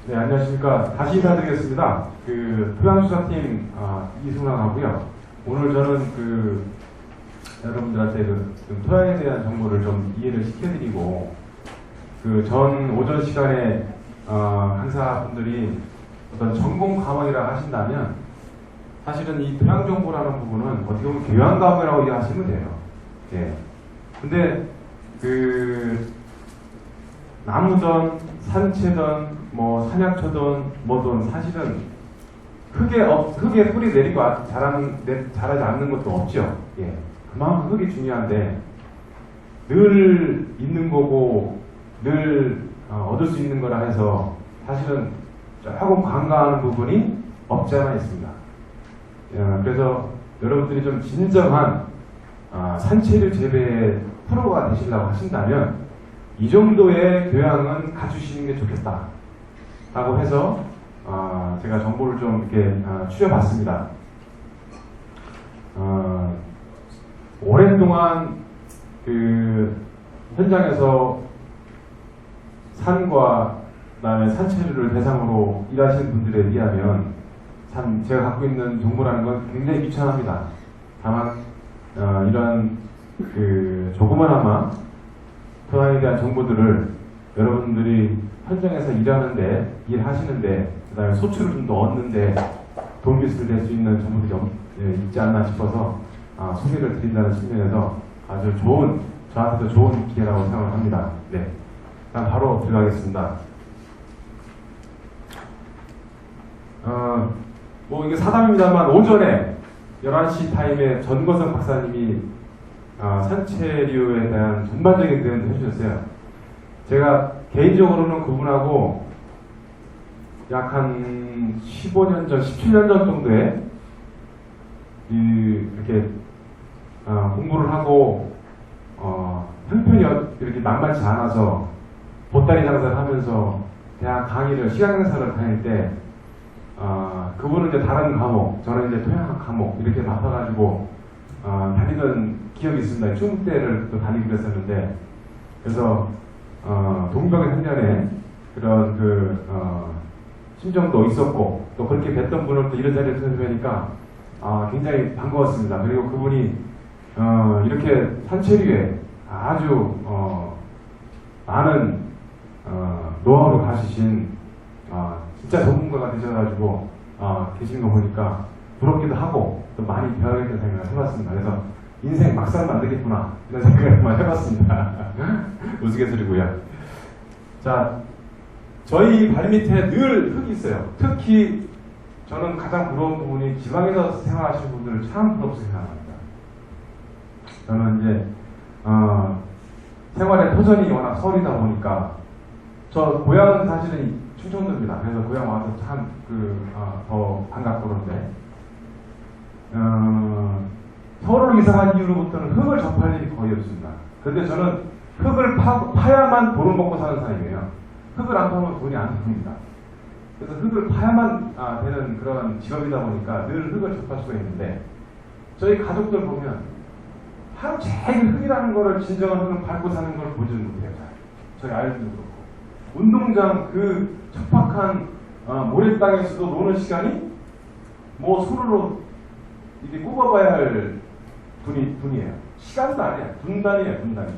네, 안녕하십니까. 다시 인사드리겠습니다. 토양수사팀 이승환하고요. 오늘 저는 여러분들한테 좀 토양에 대한 정보를 좀 이해를 시켜드리고, 전 오전 시간에 강사분들이 어떤 전공 과목이라 하신다면, 사실은 이 토양 정보라는 부분은 어떻게 보면 교양 과목이라고 이해하시면 돼요. 예. 근데 나무든 산채든 산약초든 뭐든 사실은 흙에 뿌리 내리고 자라지 않는 것도 없죠. 예. 그만큼 흙이 중요한데 늘 있는 거고 늘 얻을 수 있는 거라 해서 사실은 조금 간과하는 부분이 없지 않아 있습니다. 그래서 여러분들이 좀 진정한 산채류 재배의 프로가 되시려고 하신다면 이 정도의 교양은 갖추시는 게 좋겠다 라고 해서 제가 정보를 좀 이렇게 추려봤습니다. 오랜동안 현장에서 산과 그다음에 산채류를 대상으로 일하시는 분들에 비하면 참 제가 갖고 있는 정보라는 건 굉장히 미천합니다. 다만 이런 조그마나마 토양에 대한 정보들을 여러분들이 현장에서 일하시는데, 그 다음에 소출을 좀 더 얻는데 도움이 될 수 있는 정보들이 있지 않나 싶어서 소개를 드린다는 측면에서 아주 저한테도 좋은 기회라고 생각을 합니다. 네. 그럼 바로 들어가겠습니다. 이게 사담입니다만 오전에 11시 타임에 전거성 박사님이 산채류에 대한 전반적인 대응을 해주셨어요. 제가 개인적으로는 그분하고 약 한 15년 전, 17년 전 정도에 이렇게 공부를 하고 형편이 이렇게 만만치 않아서 보따리 장사를 하면서 대학 강의를 시간 강사를 다닐 때 그분은 이제 다른 과목, 저는 이제 토양학 과목 이렇게 맡아가지고 다니던 기억이 있습니다. 중국대를 또 다니기로 했었는데, 그래서 동병상련에 그런 심정도 있었고 또 그렇게 뵀던 분을 또 이런 자리에 들으니까 굉장히 반가웠습니다. 그리고 그분이 이렇게 산채류에 아주 많은 노하우를 가지신 진짜 전문가가 되셔가지고 계신 거 보니까 부럽기도 하고 또 많이 배워야겠다는 생각을 해봤습니다. 그래서 인생 막상 만들겠구나 이런 생각을 많이 해봤습니다. 우스갯소리고요. 자, 저희 발밑에 늘 흙이 있어요. 특히 저는 가장 부러운 부분이 지방에서 생활하시는 분들을 참 부럽게 생각합니다. 저는 이제 생활의 터전이 워낙 서울이다 보니까 저 고향은 사실은 충청도입니다. 그래서 고향 와서 참 더 반갑고 그런데 서울을 이사한 이후로부터는 흙을 접할 일이 거의 없습니다. 그런데 저는 흙을 파야만 돈을 먹고 사는 사람이에요. 흙을 안 파면 돈이 안 들어옵니다. 그래서 흙을 파야만 되는 그런 직업이다 보니까 늘 흙을 접할 수가 있는데, 저희 가족들 보면 하루 종일 흙이라는 거를, 진정한 흙을 밟고 사는 걸 보지는 못해요. 저희 아이들도 그렇고. 운동장 척박한 모래땅에서도 노는 시간이 손으로 이렇게 꼽아봐야 할 분이에요. 시간도 아니에요. 분단이에요, 분단이.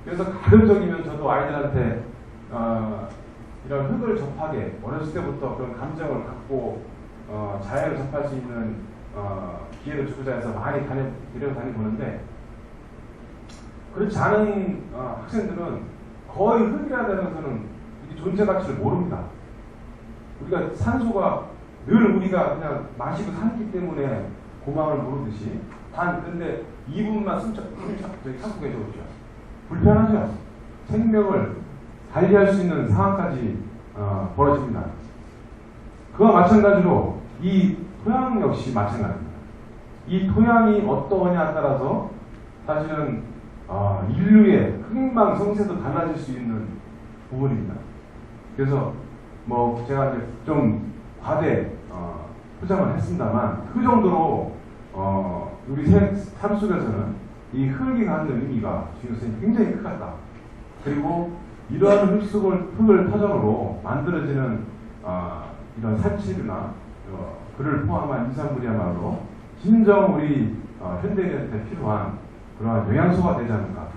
그래서 가급적이면 저도 아이들한테 이런 흙을 접하게 어렸을 때부터 그런 감정을 갖고 자연을 접할 수 있는 기회를 주고자 해서 많이 다니보는데, 그렇지 않은 학생들은 거의 흙이라는 것은 존재 가치를 모릅니다. 우리가 산소가 늘 우리가 그냥 마시고 살기 때문에 고마움을 모르듯이 근데 2분만 숨차 저기 참고 계셔보죠. 불편하죠. 생명을 관리할 수 있는 상황까지 벌어집니다. 그와 마찬가지로 이 토양 역시 마찬가지입니다. 이 토양이 어떠하냐에 따라서 사실은 인류의 흥망성쇠도 달라질 수 있는 부분입니다. 그래서 제가 이제 좀 과대 포장을 했습니다만 그 정도로 우리 삶 속에서는 이 흙이 갖는 의미가 중요성이 굉장히 크다. 그리고 이러한 흙을 터전으로 만들어지는 이런 산치류나 그를 포함한 임산물이야말로 진정 우리 현대인한테 필요한 그러한 영양소가 되지 않을까,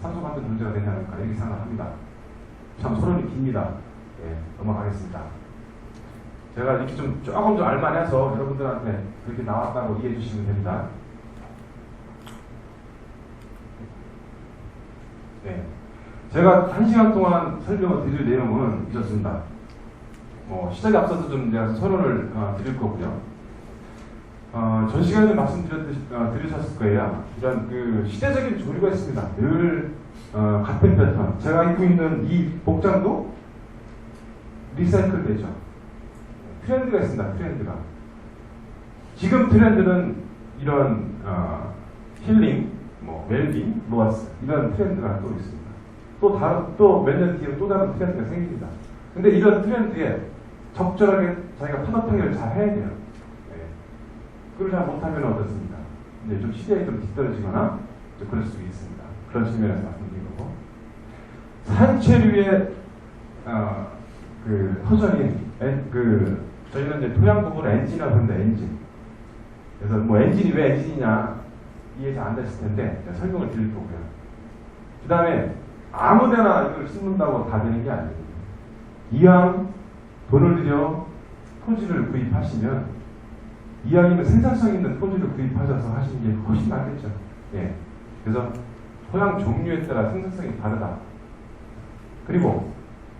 산소 같은 존재가 되지 않을까 이렇게 생각합니다. 참 소론이 깁니다. 예, 넘어가겠습니다. 제가 이렇게 조금 좀 알만해서 여러분들한테 그렇게 나왔다고 이해해 주시면 됩니다. 네. 제가 1시간 동안 설명을 드릴 내용은 있었습니다. 시작에 앞서서 좀 제가 서론을 드릴 거고요. 전 시간에도 말씀드리셨을 거예요. 이런 그 시대적인 조류가 있습니다. 늘 같은 패턴. 제가 입고 있는 이 복장도 리사이클 되죠. 트렌드가 있습니다. 트렌드가. 지금 트렌드는 이런 힐링, 웰빙, 로아스 이런 트렌드가 또 있습니다. 또 몇 년 뒤에 또 다른 트렌드가 생깁니다. 근데 이런 트렌드에 적절하게 자기가 파도타기를 잘 해야 돼요. 네. 그걸 잘 못하면 어떻습니까? 이제 좀 시대에 좀 뒤떨어지거나 좀 그럴 수 있습니다. 그런 측면에서 말씀드린 거고. 산체류의 그 터전인 저희는 이제 토양 부분을 엔진이라고 부릅니다. 엔진. 그래서 엔진이 왜 엔진이냐 이해 잘 안 됐을 텐데 제가 설명을 드릴 거고요. 그 다음에 아무데나 이걸 심는다고 다 되는 게 아니에요. 이왕 돈을 들여 토지를 구입하시면 이왕이면 생산성 있는 토지를 구입하셔서 하시는 게 훨씬 낫겠죠. 예. 그래서 토양 종류에 따라 생산성이 다르다. 그리고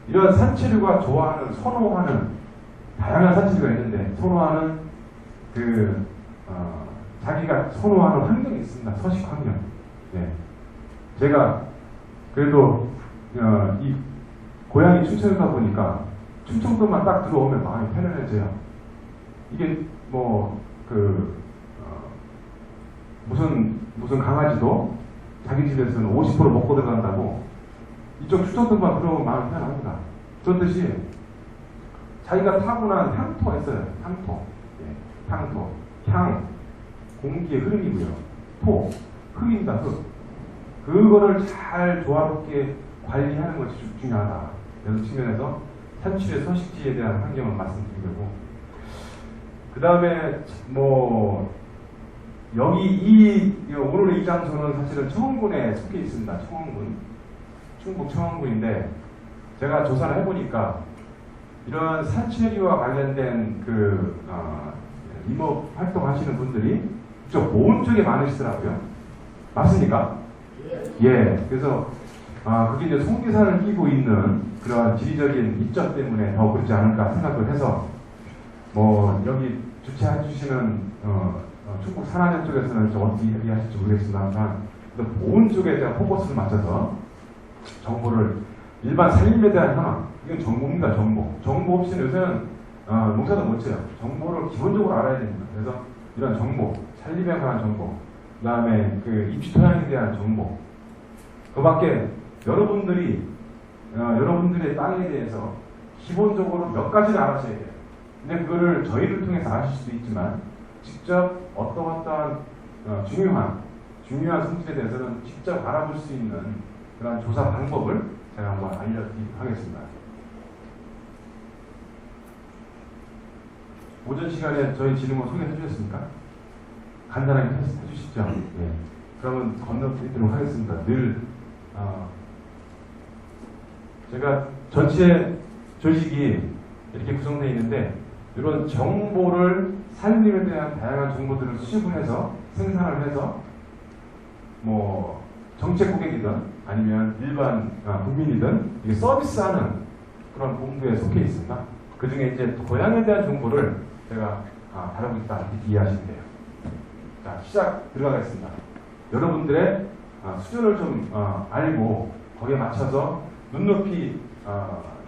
이런 산치류가 좋아하는, 선호하는 다양한 산치류가 있는데 선호하는 자기가 선호하는 환경이 있습니다. 서식 환경. 예. 제가 그래도 이 고향이 충청이다 보니까 충청도만 딱 들어오면 마음이 편안해져요. 이게 무슨 강아지도 자기 집에서는 50% 먹고 들어간다고 이쪽 충청도만 들어오면 마음이 편합니다. 그렇듯이 자기가 타고난 향토가 있어요. 향토. 예. 향토. 향. 공기의 흐름이고요. 토. 흙입니다. 흙. 그거를 잘 조화롭게 관리하는 것이 중요하다. 그래서 측면에서 산치류의 서식지에 대한 환경을 말씀드리려고. 그 다음에 여기 오늘의 이 장소는 사실은 청원군에 속해 있습니다. 청원군. 충북 청원군인데 제가 조사를 해보니까 이런 산치류와 관련된 임업 활동하시는 분들이 좀 보온 쪽에 많으시더라고요. 맞습니까? 예. 그래서 그게 이제 송기산을 끼고 있는 그러한 지리적인 이점 때문에 더 그렇지 않을까 생각을 해서 여기 주최해 주시는 충북 산안현 쪽에서는 좀 어떻게 얘기하실지 모르겠습니다만 보온 쪽에 대한 포커스를 맞춰서 정보를 일반 산림에 대한 현황 이건 정보입니다. 정보 없이는 요새는 농사도 못 지어요. 정보를 기본적으로 알아야 됩니다. 그래서 이런 정보, 산림에 관한 정보, 그 다음에 입지 토양에 대한 정보, 그 밖에 여러분들의 땅에 대해서 기본적으로 몇 가지를 알아셔야 돼요. 근데 그거를 저희를 통해서 아실 수도 있지만 직접 어떠한 중요한 성질에 대해서는 직접 알아볼 수 있는 그런 조사 방법을 제가 한번 알려드리도록 하겠습니다. 오전 시간에 저희 질문 소개해 주셨습니까? 간단하게 해주시죠. 예. 그러면 건너드리도록 하겠습니다. 제가 전체 조직이 이렇게 구성되어 있는데 이런 정보를 산림에 대한 다양한 정보들을 수집을 해서 생산을 해서 정책 고객이든 아니면 일반 국민이든 이게 서비스하는 그런 본부에 속해 있습니다. 그 중에 이제 고향에 대한 정보를 제가 다루고 있다 이렇게 이해하시면 돼요. 자, 시작 들어가겠습니다. 여러분들의 수준을 좀 알고 거기에 맞춰서 눈높이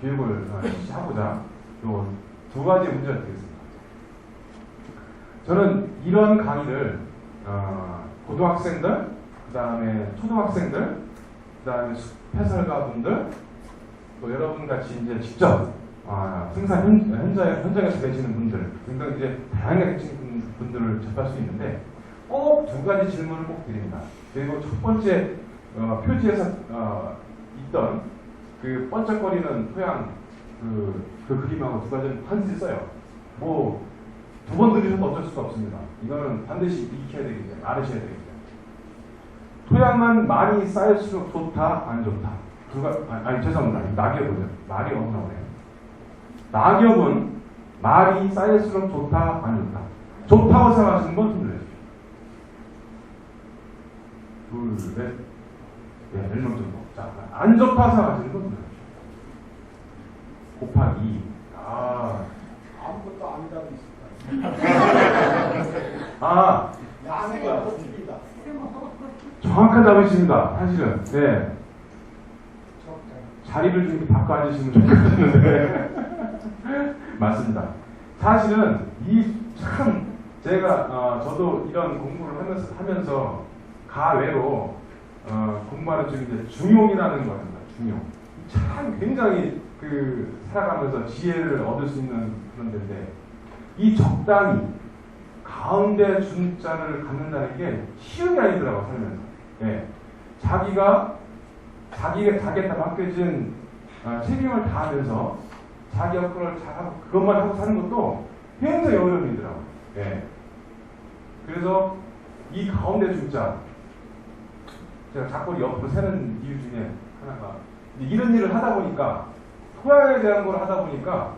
교육을 실시하고자 요 두 가지 문제를 드리겠습니다. 저는 이런 강의를 고등학생들, 그 다음에 초등학생들, 그 다음에 해설가분들, 또 여러분 같이 이제 직접 생산 현장에서 계시는 분들, 굉장히 이제 다양하게 계신 분들을 접할 수 있는데 꼭 두 가지 질문을 꼭 드립니다. 그리고 첫 번째 표지에서 있던 그 번쩍거리는 토양 그 그림하고 두 가지는 반드시 써요. 뭐 두 번 들으셔도 어쩔 수가 없습니다. 이거는 반드시 익혀야 되기 때문에 알으셔야 되기 때문에. 토양은 많이 쌓일수록 좋다, 안 좋다. 죄송합니다. 낙엽은요. 말이 너무 나오네요. 낙엽은 말이 쌓일수록 좋다, 안 좋다. 좋다고 생각하시는 분 손 들어주십시오. 둘, 넷. 네, 1명 정도. 자, 안 좋다 생각하시는 분 손 들어주십시오. 곱하기 2. 아무것도 아니다고 있습니다. 양해가 정확한 답이십니다. 사실은. 네. 자리를 좀 바꿔 앉으시면 좋겠는데. 맞습니다. 사실은 제가 저도 이런 공부를 하면서 가외로 공부하는 중인데 중용이라는 거입니다. 중용. 참 굉장히 살아가면서 지혜를 얻을 수 있는 그런 데인데 이 적당히 가운데 준자를 갖는다는 게 쉬운 게 아니더라고 살면서. 예. 자기한테 맡겨진 책임을 다하면서 자기 역할을 잘하고 그것만 하고 사는 것도 굉장히 어려운 일이더라고요. 예. 그래서 이 가운데 준자 제가 자꾸 옆으로 세는 이유 중에 하나가 이런 일을 하다 보니까 토양에 대한 걸 하다 보니까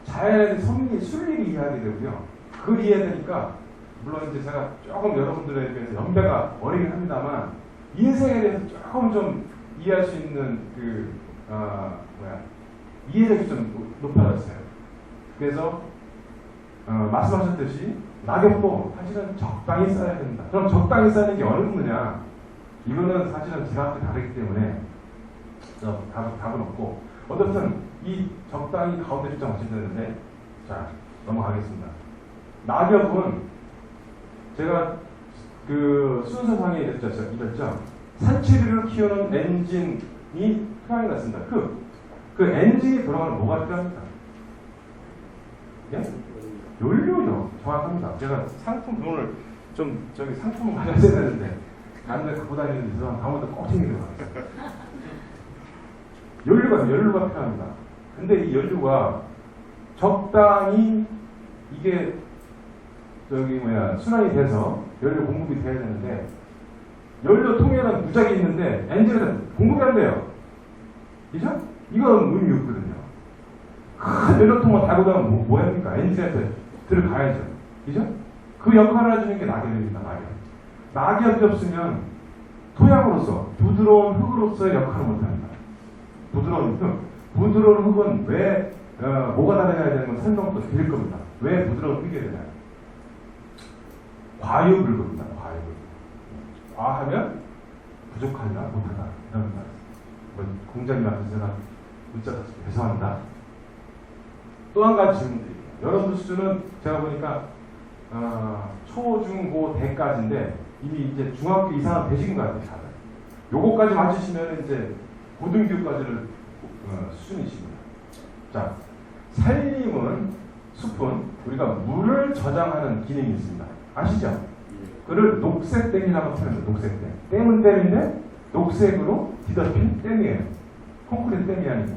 자연의 순리를 이해하게 되고요. 그걸 이해되니까 물론 이제 제가 조금 여러분들에 비해서 연배가 어리긴 합니다만 인생에 대해서 조금 좀 이해할 수 있는 이해력이 좀 높아졌어요. 그래서 말씀하셨듯이 낙엽도 사실은 적당히 쌓아야 된다. 그럼 적당히 쌓는 게 어느 정도냐? 이거는 사실은 제가 다르기 때문에 답은 없고 어떻든 이 적당히 가운데 주장 하시는데 자 넘어가겠습니다. 낙엽은 제가 순서상에 이랬죠. 산치류를 키우는 엔진이 토양에 났습니다. 그 엔진이 돌아가는 뭐가 필요합니까? 예? 연료죠. 정확합니다. 제가 오늘 상품을 가져야 되는데 다른 데 갖고 다니는 데서 다음부터 꼭 챙기는 것 같아요. 연료가 필요합니다. 근데 이 연료가 적당히 이게 순환이 돼서 연료 공급이 돼야 되는데 연료통에는 무작위 있는데 엔진에는 공급이 안 돼요. 그죠? 이건 의미 없거든요. 큰 연료통을 달고 다니면 뭐 합니까? 엔진한테 들어가야죠. 그죠? 그 역할을 해주는 게 낙엽입니다. 낙엽이 없으면 토양으로서 부드러운 흙으로서의 역할을 못합니다. 부드러운 흙은 왜 뭐가 다르냐 되는 건 설명도 드릴 겁니다. 왜 부드러운 흙이 되냐? 과유불급입니다. 과하면 부족하냐 못하다 이런 말. 공장님한테 제가 문자 써서 죄송합니다. 또 한 가지 질문 드릴게요. 여러분들 수준은 제가 보니까 초, 중, 고, 대까지인데 이미 이제 중학교 이상은 되신 것 같아요. 다들. 요거까지 맞추시면 이제 고등교육까지를 수준이십니다. 자, 살림은 숲은 우리가 물을 저장하는 기능이 있습니다. 아시죠? 그를 녹색댐이라고 표현합니다. 녹색댐. 댐은 댐인데 녹색으로 뒤덮인 댐이에요. 콘크리트 댐이 아니고.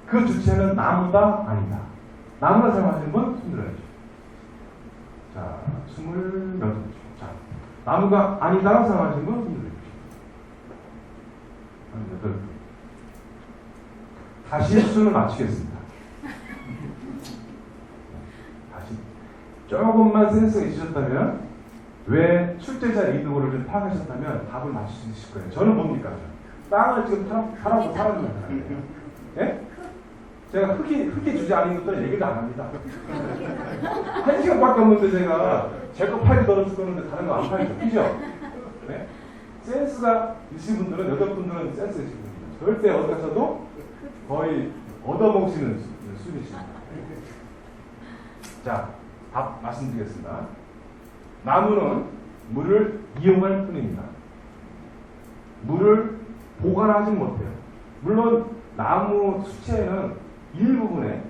그 주체는 나무다 아니다. 나무라 생각하시는 분 손 들어야죠. 자, 20몇 분. 자, 나무가 아니다라고 생각하시는 분 손 들어야죠. 8분. 다시 수를 맞추겠습니다. 다시 조금만 센스가 있으셨다면 왜 출제자 의도를 좀 파악하셨다면 답을 맞출 수 있을 거예요. 저는 뭡니까? 땅을 지금 타라고 살았는 거예요. 예? 제가 흙이 주제 아닌 것들은 얘기를 안 합니다. 1시간밖에 없는데 제가 제 거 팔기 덜어줄 거는데 다른 거 안 팔죠. 그죠? 네? 센스가 있으신 분들은, 여자분들은 센스가 있으신 분들. 절대 어디 가서도 거의 얻어먹으시는 수준이십니다. 자, 답 말씀드리겠습니다. 나무는 물을 이용할 뿐입니다. 물을 보관하지 못해요. 물론 나무 수채에는 일부분에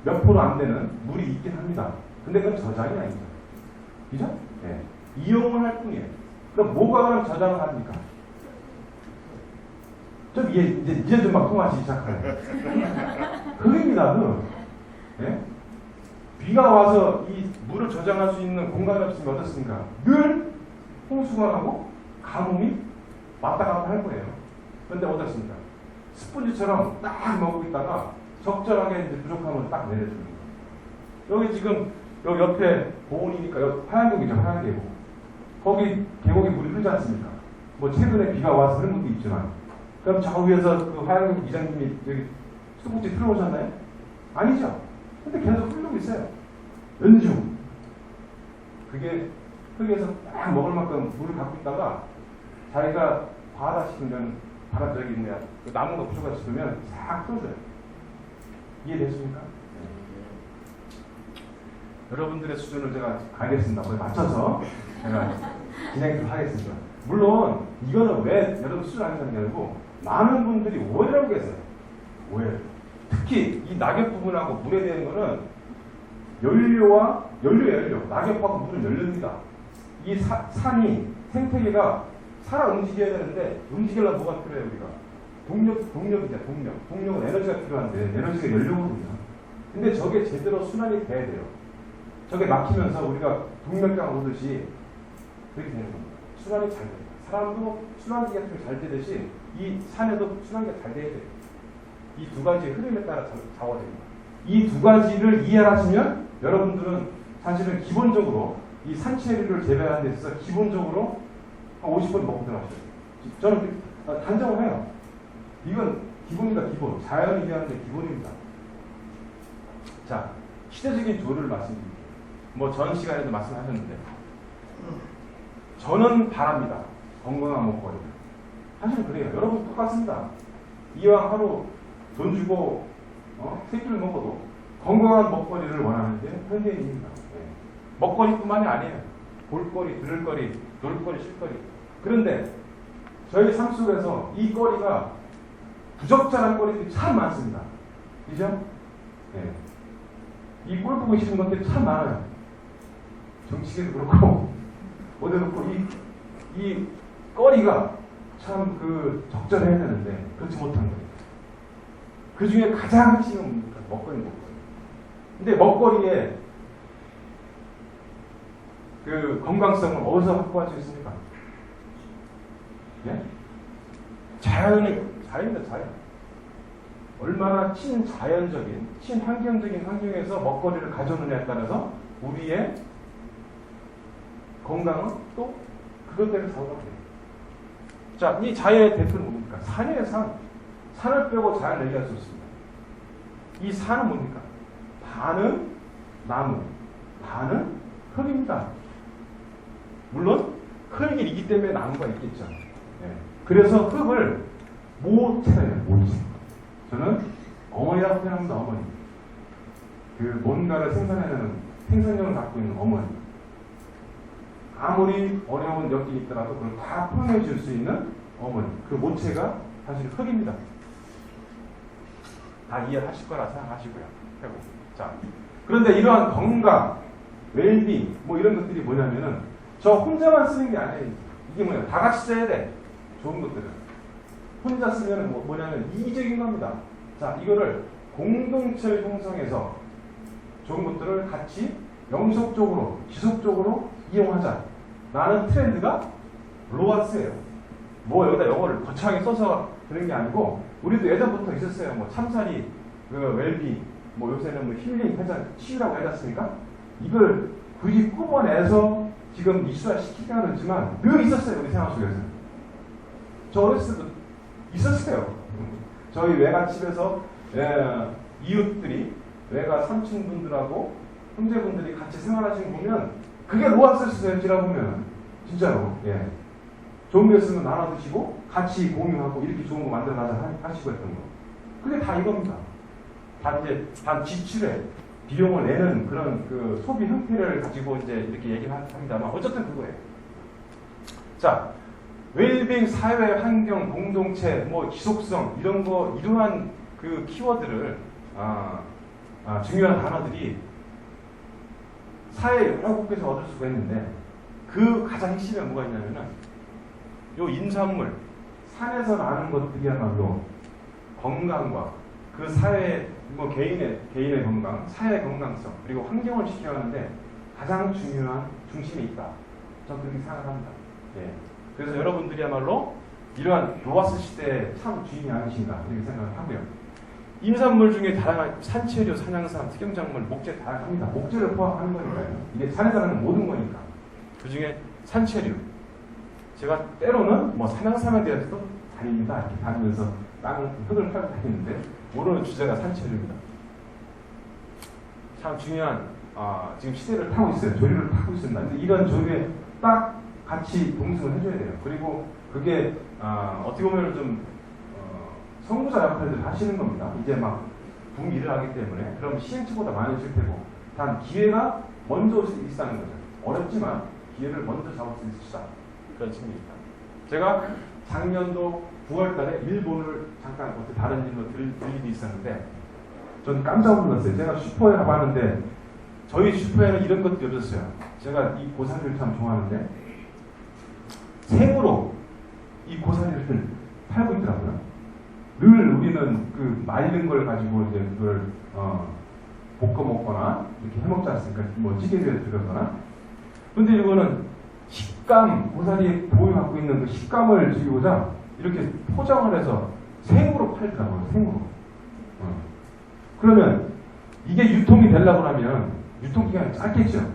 몇 프로 안 되는 물이 있긴 합니다. 근데 그건 저장이 아니죠. 그죠? 네. 이용을 할 뿐이에요. 그럼 뭐가 그럼 저장을 합니까? 좀 이제 좀 막 통하시기 시작하네. 흙입니다, 흙. 예? 비가 와서 이 물을 저장할 수 있는 공간이 없으면 어떻습니까? 늘 홍수가 나고 가뭄이 왔다 갔다 할 거예요. 그런데 어떻습니까? 스펀지처럼 딱 먹고 있다가 적절하게 이제 부족하면 딱 내려주는 거예요. 여기 지금 여기 옆에 보온이니까 여기 하얀계곡이죠, 하얀계곡. 거기 계곡에 물이 흐르지 않습니까? 뭐 최근에 비가 와서 흐른 것도 있지만, 그럼 저 위에서 그 하얀계곡 이장님이 여기 수국지 틀어오셨나요? 아니죠. 근데 계속 흐르고 있어요. 연중. 그게 흙에서 딱 먹을 만큼 물을 갖고 있다가 자기가 바다 싶으면 바다 저기 뭐야 그 나무가 부족하다 싶으면 싹 풀어줘요. 이해됐습니까? 여러분들의 수준을 제가 알겠습니다. 거기에 맞춰서 제가 진행 좀 하겠습니다. 물론 이거는 왜 여러분 수준 안 하는 게 아니고 많은 분들이 오해를 하고 계세요. 오해. 특히 이 낙엽 부분하고 물에 대한 거는 연료, 낙엽하고 물은 연료입니다. 이 산이 생태계가 살아 움직여야 되는데 움직이려면 뭐가 필요해요 우리가? 동력이죠. 동력은 에너지가 필요한데 에너지가 연료거든요. 근데 저게 제대로 순환이 돼야 돼요. 저게 막히면서 우리가 동력장 오듯이 그렇게 되는 겁니다. 순환이 잘 돼요. 사람도 순환기 같은 게 잘 되듯이 이 산에도 순환기가 잘 돼야 돼요. 이 두 가지 흐름에 따라 작화됩니다. 이 두 가지를 이해하시면 여러분들은 사실은 기본적으로 이 산채류를 재배하는 데 있어서 기본적으로 한 50번 먹고 들어가셔요. 저는 단정을 해요. 이건 기본이다, 기본. 자연이 이해하는 게 기본입니다. 자, 시대적인 조를 말씀드릴게요. 뭐 전 시간에도 말씀하셨는데 저는 바랍니다. 건강한 먹거리. 사실 그래요. 여러분 똑같습니다. 이왕 하루 돈 주고 세 끼를 먹어도 건강한 먹거리를 원하는 게 현대인입니다. 네. 먹거리뿐만이 아니에요. 볼거리, 들을거리, 놀거리, 쉴거리. 그런데 저희 삶 속에서 이 거리가 부적절한 거리들이 참 많습니다. 그죠? 네. 이 꼴 보고 싶은 것들이 참 많아요. 정치계도 그렇고 어디도 그렇고 이 거리가 참 적절해야 되는데 그렇지 못한 거예요. 그 중에 가장 핵심은 뭡니까? 먹거리. 근데 먹거리에 그 건강성을 어디서 확보할 수 있습니까? 예? 자연입니다, 자연. 얼마나 친자연적인, 친환경적인 환경에서 먹거리를 가져오느냐에 따라서 우리의 건강은 또 그것대로 살아가요. 자, 이 자연의 대표는 뭡니까? 산이에요, 산. 산을 빼고 자연을 얘기할 수 없습니다. 이 산은 뭡니까? 반은 나무, 반은 흙입니다. 물론 흙이기 때문에 나무가 있겠죠. 네. 그래서 흙을 모체예요, 모체. 저는 어머니라고 표현합니다, 어머니. 뭔가를 생산해내는 생산력을 갖고 있는 어머니. 아무리 어려운 역경이 있더라도 그걸 다 풀어내 줄 수 있는 어머니. 그 모체가 사실 흙입니다. 다 이해하실 거라 생각하시고요. 자, 그런데 이러한 건강, 웰빙, 뭐 이런 것들이 뭐냐면은 저 혼자만 쓰는 게 아니에요. 이게 뭐냐? 다 같이 써야 돼. 좋은 것들은. 혼자 쓰면 뭐냐면 이기적인 겁니다. 자, 이거를 공동체를 형성해서 좋은 것들을 같이 영속적으로, 지속적으로 이용하자. 라는 트렌드가 로아스예요. 뭐 여기다 영어를 거창하게 써서 그런 게 아니고 우리도 예전부터 있었어요. 뭐 참사리, 웰비, 뭐 요새는 뭐 힐링, 회전, 치유라고 해놨습니까? 이걸 굳이 꾸며내서 지금 이슈화 시키려고 그러지만 늘 있었어요. 우리 생활 속에서. 저 어렸을 때도 있었어요. 저희 외갓집에서 이웃들이 외가 삼촌분들하고 형제분들이 같이 생활하시는 거 보면 그게 로아스였지라고 보면 진짜로 좋은 거 있으면 나눠 드시고 같이 공유하고 이렇게 좋은 거 만들어 가자 하시고 했던 거. 그게 다 이겁니다. 단 지출에 비용을 내는 그런 소비 형태를 가지고 이제 이렇게 얘기를 합니다만 어쨌든 그거예요. 자, 웰빙, 사회, 환경, 공동체, 뭐 지속성 이러한 그 키워드를 중요한 단어들이 사회 여러 곳에서 얻을 수가 있는데 그 가장 핵심에 뭐가 있냐면은 요 인산물, 산에서 나는 것들이야말로 건강과 그 사회, 뭐 개인의 건강, 사회의 건강성, 그리고 환경을 지켜가는데 가장 중요한 중심에 있다. 저는 그렇게 생각합니다. 예. 그래서 여러분들이야말로 이러한 로아스 시대의 참 주인이 아니신가 이렇게 생각을 하고요. 임산물 중에 다양한 산채류, 산양삼, 특영작물, 목재 다양합니다. 목재를 포함하는 거니까요. 이게 산에 사는 모든 거니까. 그 중에 산채류. 제가 때로는 뭐 산양삼에 대해서도 다닙니다. 이렇게 다니면서 땅을 흙을 팔고 다니는데 오늘 주제가 산채류입니다. 참 중요한 지금 시대를 타고 있어요. 조류를 타고 있습니다. 근데 이런 조류에 딱 같이 동승을 해줘야 돼요. 그리고 그게 어떻게 보면 좀 선구자 역할을 하시는 겁니다. 이제 막 붐일을 하기 때문에 그럼 시행착오가 많으실 테고 단 기회가 먼저 올 수 있다는 거죠. 어렵지만 기회를 먼저 잡을 수 있으시다. 그런 측면입니다. 제가 작년도 9월달에 일본을 잠깐 어떻게 다른 일로 들 일이 있었는데 전 깜짝 놀랐어요. 제가 슈퍼에 가봤는데 저희 슈퍼에는 이런 것도 없었어요. 제가 이 고사리를 참 좋아하는데 생으로 이 고사리를 팔고 있더라고요. 늘 우리는 그 말린 걸 가지고 이제 그걸 볶아 먹거나 이렇게 해 먹지 않습니까? 뭐 찌개류에 들어거나. 근데 이거는 식감, 고사리에 보유하고 있는 그 식감을 주고자 이렇게 포장을 해서 생으로 팔더라고요. 생으로. 그러면 이게 유통이 되려고 하면 유통기간이 짧겠죠.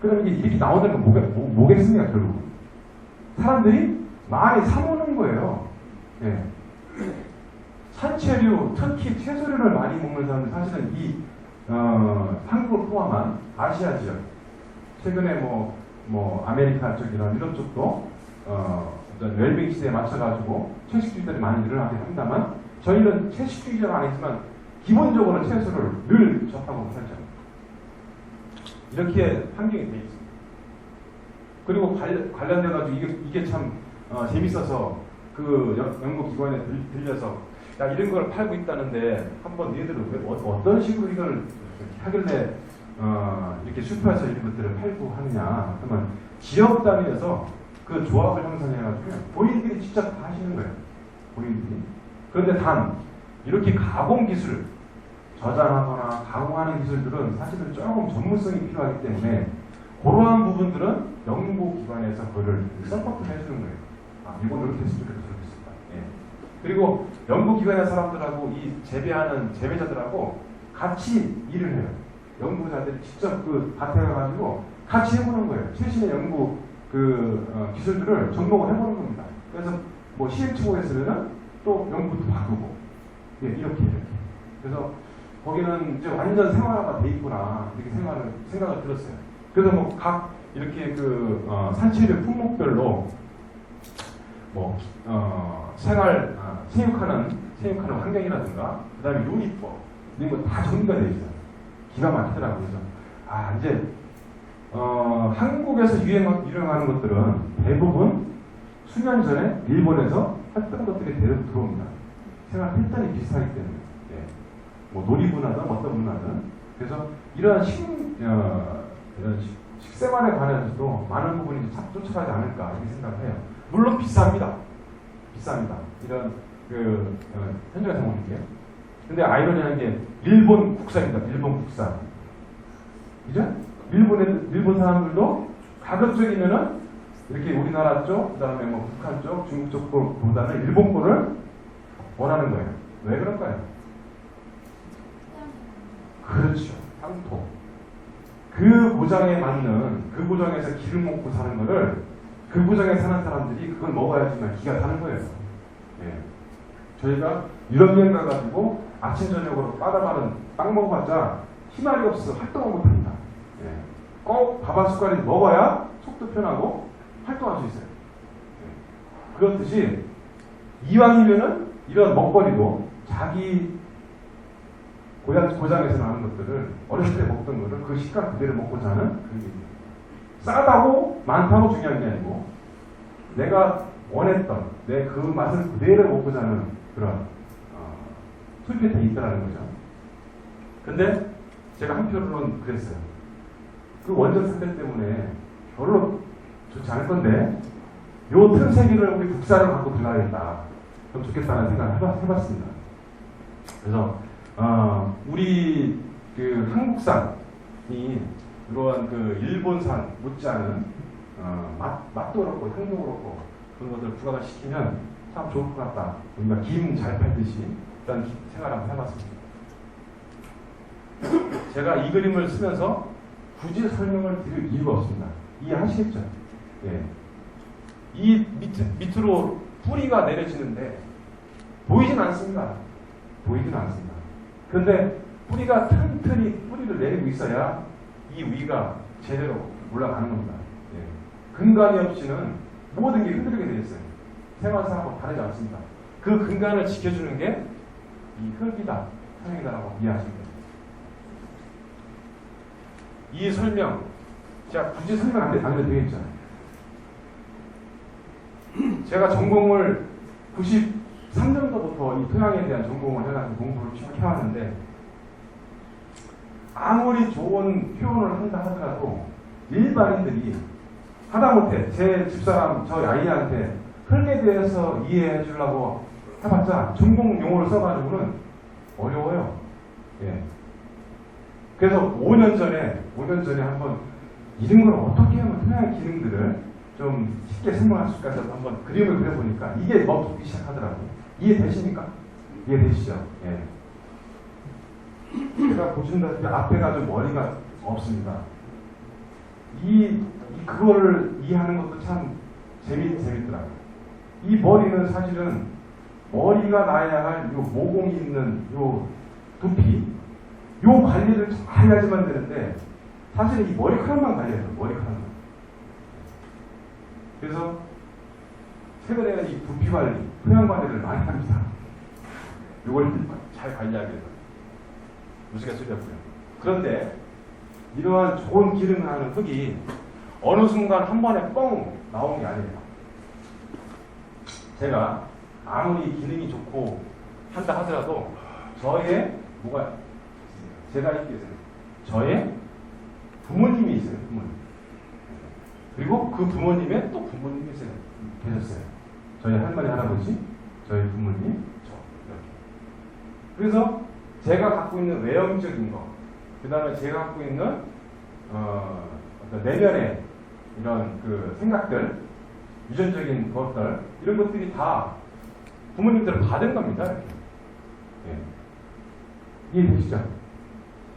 그럼 이게 이렇게 나오는 건 뭐겠습니까, 결국? 사람들이 많이 사모는 거예요. 예. 산채류, 특히 채소류를 많이 먹는 사람들 사실은 이 한국을 포함한 아시아 지역, 최근에 뭐 아메리카 쪽이나 이런 쪽도 웰빙 시대에 맞춰가지고 채식주의들이 많이 늘어나긴 합니다만 저희는 채식주의자가 아니지만 기본적으로 채소를 늘 접하고 살죠. 이렇게 환경이 되어 있습니다. 그리고 관련돼가지고 이게 참 재밌어서 그 연구기관에 들려서 야 이런 걸 팔고 있다는데 한번 너희들은 어떤 식으로 이걸 하길래 이렇게 슈퍼에서 이런 것들을 팔고 하느냐 그러면 지역 단위에서 그 조합을 형성해가지고 본인들이 직접 다 하시는 거예요. 본인들이. 그런데 단 이렇게 가공 기술 저장하거나 가공하는 기술들은 사실은 조금 전문성이 필요하기 때문에 그러한 부분들은 연구기관에서 그거를 서포트를 해주는 거예요. 이건 이렇게 했으면 좋겠습니다. 예. 그리고 연구기관의 사람들하고 이 재배하는 재배자들하고 같이 일을 해요. 연구자들이 직접 그 밭에 가가지고 같이 해보는 거예요. 최신의 연구 기술들을 접목을 해보는 겁니다. 그래서 뭐 시행착오했으면은 또 연구도 바꾸고 예, 이렇게. 그래서 거기는 이제 완전 생활화가 돼 있구나 이렇게 생각을 들었어요. 그래서 뭐 각 이렇게 산채류 품목별로 생육하는 환경이라든가 그다음에 요리법 이런 거 다 정리가 되어 있어요. 기가 막히더라고요. 그래서 이제 한국에서 유행하는 것들은 대부분 수년 전에 일본에서 했던 것들이 그대로 들어옵니다. 생활 패턴이 비슷하기 때문에 뭐 놀이문화든 어떤 문화든 그래서 이런 식생활에 관해서도 많은 부분이 쫓아가지 않을까 이렇게 생각을 해요. 물론 비쌉니다. 이런 현장에 상황일게요. 근데 아이러니한 게 일본 국산입니다. 일본 국산. 그죠? 일본 사람들도 가급적이면은 이렇게 우리나라 쪽, 그 다음에 뭐 북한 쪽, 중국 쪽보다는 일본 거를 원하는 거예요. 왜 그럴까요? 그렇죠. 향토. 그 고장에 맞는, 그 고장에서 기름 먹고 사는 거를 그 고장에 사는 사람들이 그걸 먹어야지만 기가 타는 거예요. 예. 저희가 유럽 여행 가가지고 아침 저녁으로 빠다바른 빵 먹어봤자 희말이 없어 활동을 못합니다. 예. 꼭 밥 한 숟가락 먹어야 속도 편하고 활동할 수 있어요. 예. 그렇듯이 이왕이면은 이런 먹거리도 자기 고장에서 나는 것들을 어렸을 때 먹던 거를 그 식감 그대로 먹고 자는 그런 게 있어요. 싸다고 많다고 중요한 게 아니고 내가 원했던 내 그 맛을 그대로 먹고 자는 그런 수입이 돼 있다는 거죠. 근데 제가 한편으로는 그랬어요. 그 원전 상태 때문에 별로 좋지 않을 건데 요 틈새기를 우리 국사를 갖고 들어가겠다. 좀 좋겠다는 생각을 해봤습니다. 그래서 우리 그 한국산이 이러한 그 일본산 못지않은 맛도 그렇고 향도 그렇고 그런 것들을 부각시키면 참 좋을 것 같다. 우리가 김 잘 팔듯이 일단 생각을 한번 해봤습니다. 제가 이 그림을 쓰면서 굳이 설명을 드릴 이유가 없습니다. 이해하시겠죠? 예. 이 밑으로 뿌리가 내려지는데 보이진 않습니다. 보이진 않습니다. 그런데 뿌리가 튼튼히 뿌리를 내리고 있어야 이 위가 제대로 올라가는 겁니다. 예. 근간이 없이는 모든 게 흔들리게 되어 있어요. 생활사하고 다르지 않습니다. 그 근간을 지켜주는 게 이 흙이다, 설명이다라고 이해하시면 됩니다. 이 설명, 자 굳이 설명 안 해도 되겠죠. 제가 전공을 93년도부터 이 토양에 대한 전공을 해가지고 공부를 쭉 해왔는데 아무리 좋은 표현을 한다 하더라도 일반인들이 하다못해 제 집사람 저 아이한테 흙에 대해서 이해해 주려고 해봤자 전공 용어를 써가지고는 어려워요. 예. 그래서 5년 전에 한번 이런 걸 어떻게 하면 토양의 기능들을 좀 쉽게 설명할 수 있을까 해서 한번 그림을 그려보니까 이게 먹히기 시작하더라고요. 이해되십니까? 이해되시죠? 예. 제가 보신다시피 앞에가 좀 머리가 없습니다. 그거를 이해하는 것도 참 재밌더라고요. 이 머리는 사실은 머리가 나야 할 요 모공이 있는 요 두피, 요 관리를 잘 해야지만 되는데 사실은 이 머리카락만 관리해요. 머리카락만. 그래서 최근에는 이 두피 관리, 토양 관리를 많이 합니다. 요걸 잘 관리하기 위해서. 우스갯소리였고요. 그런데 이러한 좋은 기능을 하는 흙이 어느 순간 한 번에 뻥 나오는 게 아니에요. 제가 아무리 기능이 좋고 한다 하더라도 저의 제가 있기 위해서 저의 부모님이 있어요. 부모님. 그리고 그 부모님의 또 부모님이 계셨어요. 저희 할머니, 할아버지, 저희 부모님, 저 이렇게. 그래서 제가 갖고 있는 외형적인 거, 그 다음에 제가 갖고 있는 어떤 내면의 이런 그 생각들, 유전적인 것들, 이런 것들이 다 부모님들을 받은 겁니다. 이렇게. 예. 이해되시죠?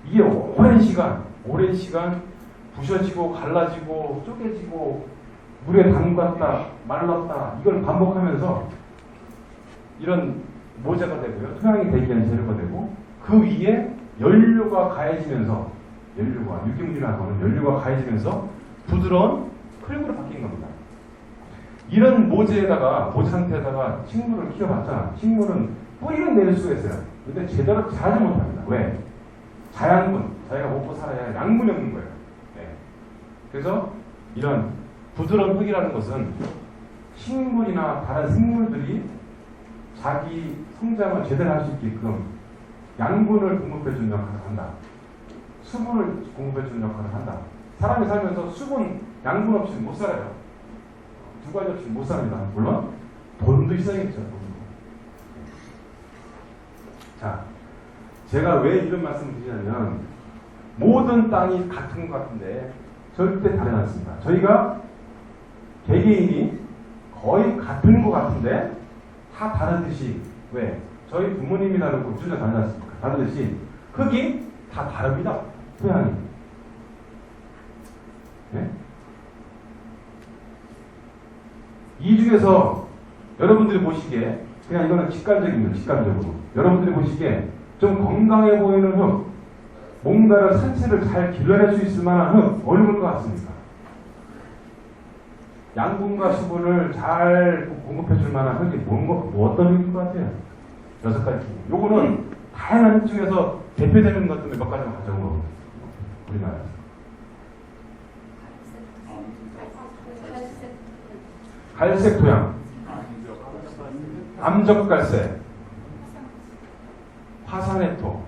이게 오랜 시간 부셔지고 갈라지고 쪼개지고 물에 담갔다 말랐다 이걸 반복하면서 이런 모재가 되고요. 토양이 되기 위한 재료가 되고 그 위에 연료가 가해지면서 유기물이라고 하는 연료가 가해지면서 부드러운 클리브로 바뀐 겁니다. 이런 모재 상태에다가 식물을 키워봤자 식물은 뿌리는 내릴 수가 있어요. 근데 제대로 자라지 못합니다. 왜? 자양분, 자기가 먹고 살아야 할 양분이 없는 거예요. 네. 그래서 이런 부드러운 흙이라는 것은 식물이나 다른 생물들이 자기 성장을 제대로 할 수 있게끔 양분을 공급해주는 역할을 한다. 수분을 공급해주는 역할을 한다. 사람이 살면서 수분, 양분 없이 못 살아요. 두 가지 없이 못 삽니다. 물론 돈도 있어야겠죠. 자, 제가 왜 이런 말씀을 드리냐면 모든 땅이 같은 것 같은데 절대 다르지 않습니다. 저희가 개개인이 거의 같은 것 같은데 다 다르듯이 왜? 저희 부모님이 다르고 주자 다르지 않습니까? 다르듯이 흙이 다 다릅니다. 토양이. 네? 이 중에서 여러분들이 보시기에 그냥 이거는 직관적으로 여러분들이 보시기에 좀 건강해 보이는 흙, 뭔가를 산채를 잘 길러낼 수 있을 만한 흙 어느 것 같습니까? 양분과 수분을 잘 공급해 줄 만한 흙이 뭐 어떤 흙인 것 같아요? 6가지. 요거는 다양한 흙 중에서 대표되는 것들 몇 가지만 가져온 거거든요. 우리나라에서. 갈색 토양, 암적갈색, 화산의 토.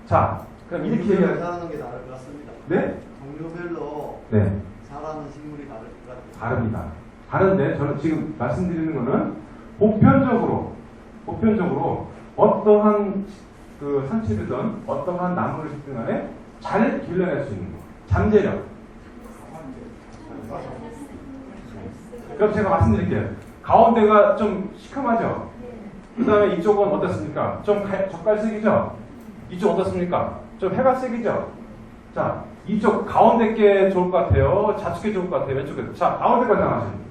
자, 그럼 이렇게 얘기하는 잘하는 게 다를 것 같습니다. 네? 종류별로 네. 잘하는 식물이 다를 것 같아요. 다릅니다. 다른데 저는 지금 말씀드리는 거는 보편적으로 어떠한 그 산책이든 어떠한 나무를 짓든 간에 잘 길러낼 수 있는 거. 잠재력. 그럼 제가 말씀드릴게요. 가운데가 좀 시큼하죠? 그 다음에 이쪽은 어떻습니까? 좀 젓갈색이죠? 이쪽 어떻습니까? 좀 해갈색이죠? 자, 이쪽 가운데 게 좋을 것 같아요? 좌측 게 좋을 것 같아요? 왼쪽에. 자, 가운데 거 생각하시면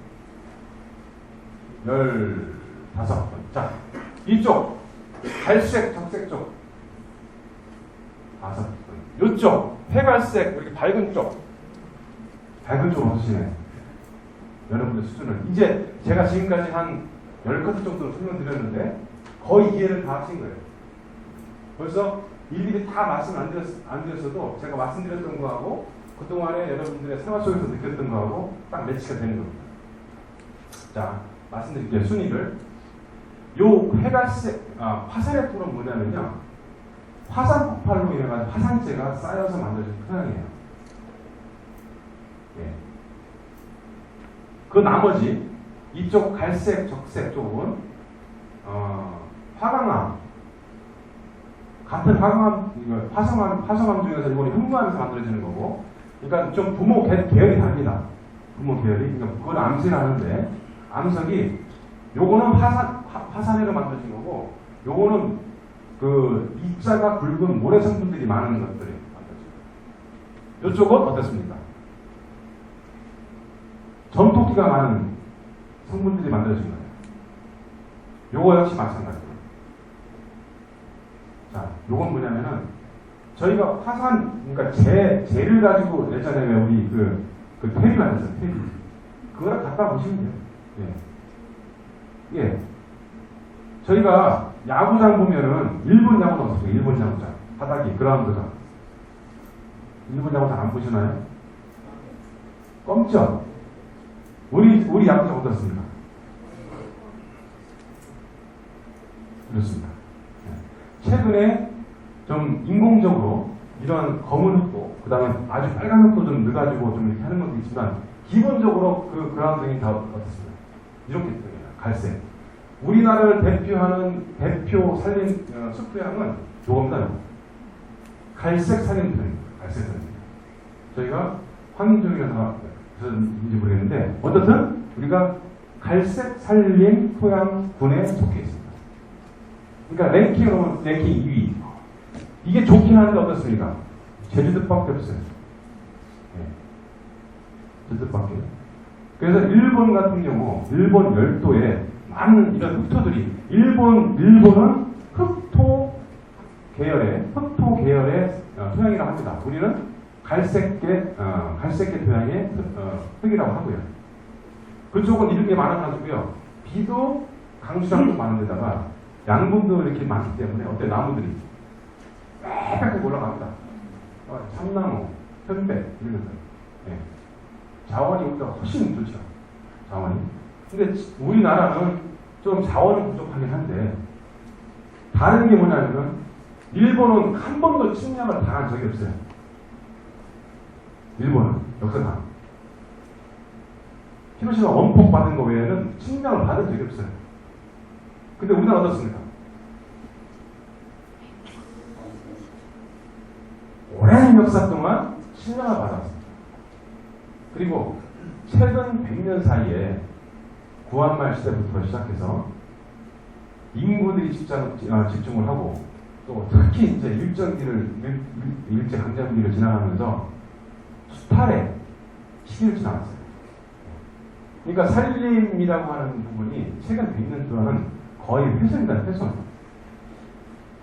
15번. 자, 이쪽 갈색, 적색 쪽 5번. 이쪽 해갈색, 이렇게 밝은 쪽 없으시네. 여러분들 수준은 이제 제가 지금까지 한 10가지 정도로 설명드렸는데 거의 이해를 다 하신 거예요. 벌써 일일이 다 말씀 안 드렸어도 제가 말씀드렸던 거하고 그동안에 여러분들의 생활 속에서 느꼈던 거하고 딱 매치가 되는 겁니다. 자, 말씀드릴게요. 순위를. 요 해갈색, 화산의 토는 뭐냐면요. 화산 폭발로 인해서 화산재가 쌓여서 만들어진 토양이에요. 예. 그 나머지 이쪽 갈색, 적색 쪽은 화강암, 같은 화성암 중에서 이번에 흉무암에서 만들어지는 거고, 그러니까 좀 부모 계열이 다릅니다. 부모 계열이. 그러니까 그건 암세라는데, 암석이 요거는 화산으로 만들어진 거고, 요거는 그 입자가 굵은 모래 성분들이 많은 것들이 만들어진 거예요. 요쪽은 어떻습니까? 점토끼가 많은 성분들이 만들어진 거예요. 요거 역시 마찬가지고요. 자, 요건 뭐냐면은 저희가 화산, 그러니까 재를 가지고 예전에 왜 우리 그 퇴비 만들었어요. 퇴비. 그거랑 갖다 보시면 돼요. 예. 예. 저희가 야구장 보면은 일본 야구장 없어요. 일본 야구장. 바닥이 그라운드장. 일본 야구장 안 보시나요? 검죠? 우리 야구장 어떻습니까? 그렇습니다. 최근에 좀 인공적으로 이런 검은 흙도, 그 다음에 아주 빨간 흙도 좀 넣어가지고 좀 이렇게 하는 것도 있지만, 기본적으로 그 그라운딩이 다 어떻습니까? 이렇게 됩니다. 갈색. 우리나라를 대표하는 대표 산림 숲토양은 요겁니다. 갈색 산림토양입니다. 갈색 산림토양. 저희가 환경청에서 무슨인지 모르겠는데, 어떻든 우리가 갈색 산림 토양군에 속해 있습니다. 그러니까 랭킹 2위. 이게 좋긴 한데 어떻습니까? 제주도밖에 없어요. 네. 제주도밖에. 그래서 일본 같은 경우, 일본 열도에 많은 이런 흑토들이, 일본은 흑토 계열의 토양이라고 합니다. 우리는 갈색계 토양의 흙이라고 하고요. 그쪽은 이런 게 많아가지고요. 비도 강수량도 많은 데다가 양분도 이렇게 많기 때문에 어때 나무들이 빼빼빼 올라갑니다. 참나무, 현백 이런 것들. 예. 자원이 우리가 훨씬 좋죠. 자원이. 근데 우리나라는 좀 자원은 부족하긴 한데 다른 게 뭐냐면 일본은 한 번도 침략을 당한 적이 없어요. 일본은 역사상 히로시마 원폭 받은 거 외에는 침략을 받은 적이 없어요. 근데 우리나라 어떻습니까? 오랜 역사 동안 침략을 받았습니다. 그리고 최근 100년 사이에 구한말 시대부터 시작해서 인구들이 집중을 하고 또 특히 이제 일제강점기를 지나가면서 수탈에 시기를 지나갔어요. 그러니까 산림이라고 하는 부분이 최근 100년 동안은 거의 훼손이다, 훼손.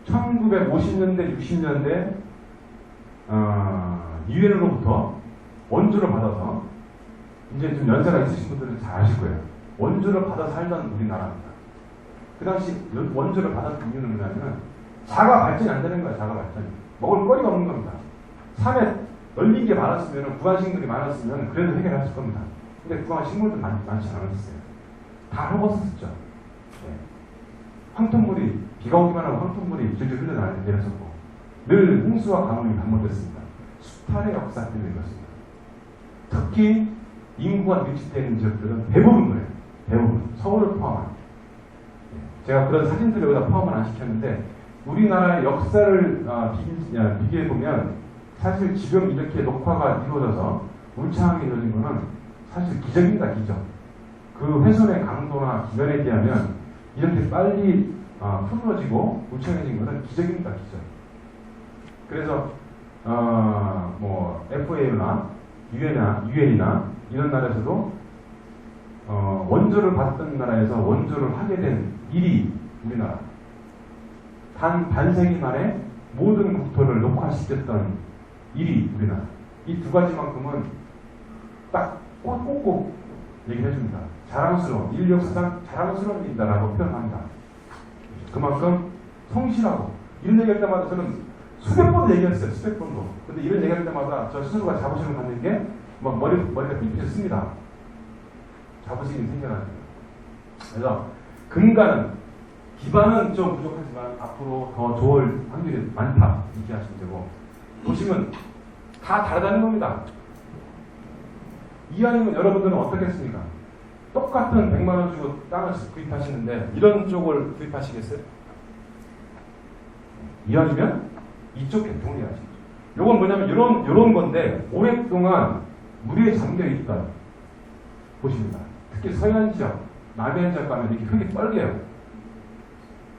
1950년대, 60년대 유엔으로부터 원조를 받아서 이제 좀 연세가 있으신 분들은 잘 아실 거예요. 원조를 받아 살던 우리나라입니다. 그 당시 원조를 받았던 이유는 뭐냐면 자가 발전이 안 되는 거예요. 자가 발전이. 먹을 거리가 없는 겁니다. 산에 널린 게 많았으면, 구한식물이 많았으면 그래도 해결했을 겁니다. 근데 구한식물도 많지 않았어요. 다 헐벗었죠. 네. 황토물이, 비가 오기만 하면 황토물이 줄줄 흘러내렸었고 늘 홍수와 가뭄이 반복됐습니다. 수탈의 역사 때문에 그렇습니다. 특히 인구가 밀집되어 있는 지역들은 대부분 그래요. 대부분. 서울을 포함한. 제가 그런 사진들을 여기다 포함을 안 시켰는데, 우리나라의 역사를 비교해보면, 사실 지금 이렇게 녹화가 이루어져서 울창하게 이루어진 거는 사실 기적입니다, 기적. 그 훼손의 강도나 기간에 비하면 이렇게 빨리 흐물어지고 울창해진 것은 기적입니다, 기적. 그래서 FAO나 UN이나 이런 나라에서도 원조를 받던 나라에서 원조를 하게 된 일이 우리나라. 단 반세기 만에 모든 국토를 녹화시켰던 일이 우리나라. 이 두 가지만큼은 딱 꼭꼭 얘기를 해줍니다. 자랑스러운, 인류 역사상 자랑스러운 일이다라고 표현합니다. 그만큼 성실하고, 이런 얘기할 때마다 저는 수백 번 얘기했어요. 수백 번도. 근데 이런 얘기할 때마다 저 스스로가 자부심을 갖는 게 막 머리가 삐삐해집니다. 자부심이 생겨나요. 그래서 근간은, 기반은 좀 부족하지만 앞으로 더 좋을 확률이 많다. 이렇게 하시면 되고, 보시면 다 다르다는 겁니다. 이왕이면 여러분들은 어떻겠습니까? 똑같은 100만 원 주고 땅을 구입하시는데 이런 쪽을 구입하시겠어요? 이왕이면 이쪽 계통을 해야지. 요건 뭐냐면 요런 건데, 오랫동안 물에 잠겨 있던 곳입니다. 특히 서해안 지역, 남해안 지역 가면 이렇게 흙이 뻘개요.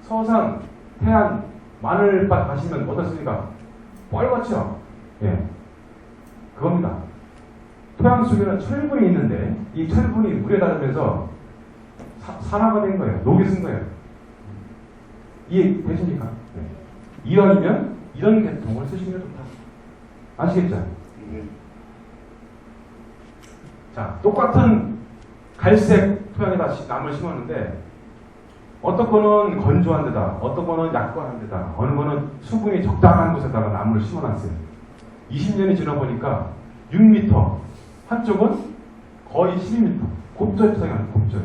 서산, 태안, 마늘밭 가시면 어떻습니까? 뻘겋죠? 예. 그겁니다. 토양 속에는 철분이 있는데, 이 철분이 물에 닿으면서 산화가 된 거예요. 녹이 쓴 거예요. 이해되십니까? 네. 이왕이면 이런 계통을 쓰시는 게 좋다. 아시겠죠? 자, 똑같은 갈색 토양에다 나무를 심었는데, 어떤 거는 건조한 데다, 어떤 거는 약관한 데다, 어느 거는 수분이 적당한 곳에다가 나무를 심어놨어요. 20년이 지나보니까 6m, 한쪽은 거의 12m, 곱절 토양이 아니에요, 곱절.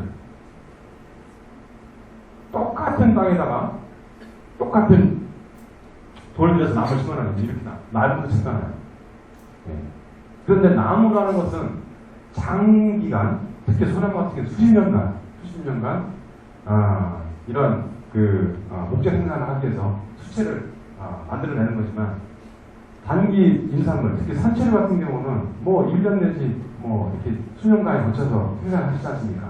똑같은 땅에다가 똑같은 돌을 들여서 나무를 심어놨는데 이렇게 나무도 생겨나요. 네. 그런데 나무라는 것은 장기간, 특히 소나무 같은 경우 수십 년간 이런 목재 생산을 하기 위해서 수채를 만들어내는 거지만, 단기 인산물, 특히 산채류 같은 경우는 뭐 1년 내지 뭐 이렇게 수년간에 거쳐서 생산을 하시지 않습니까?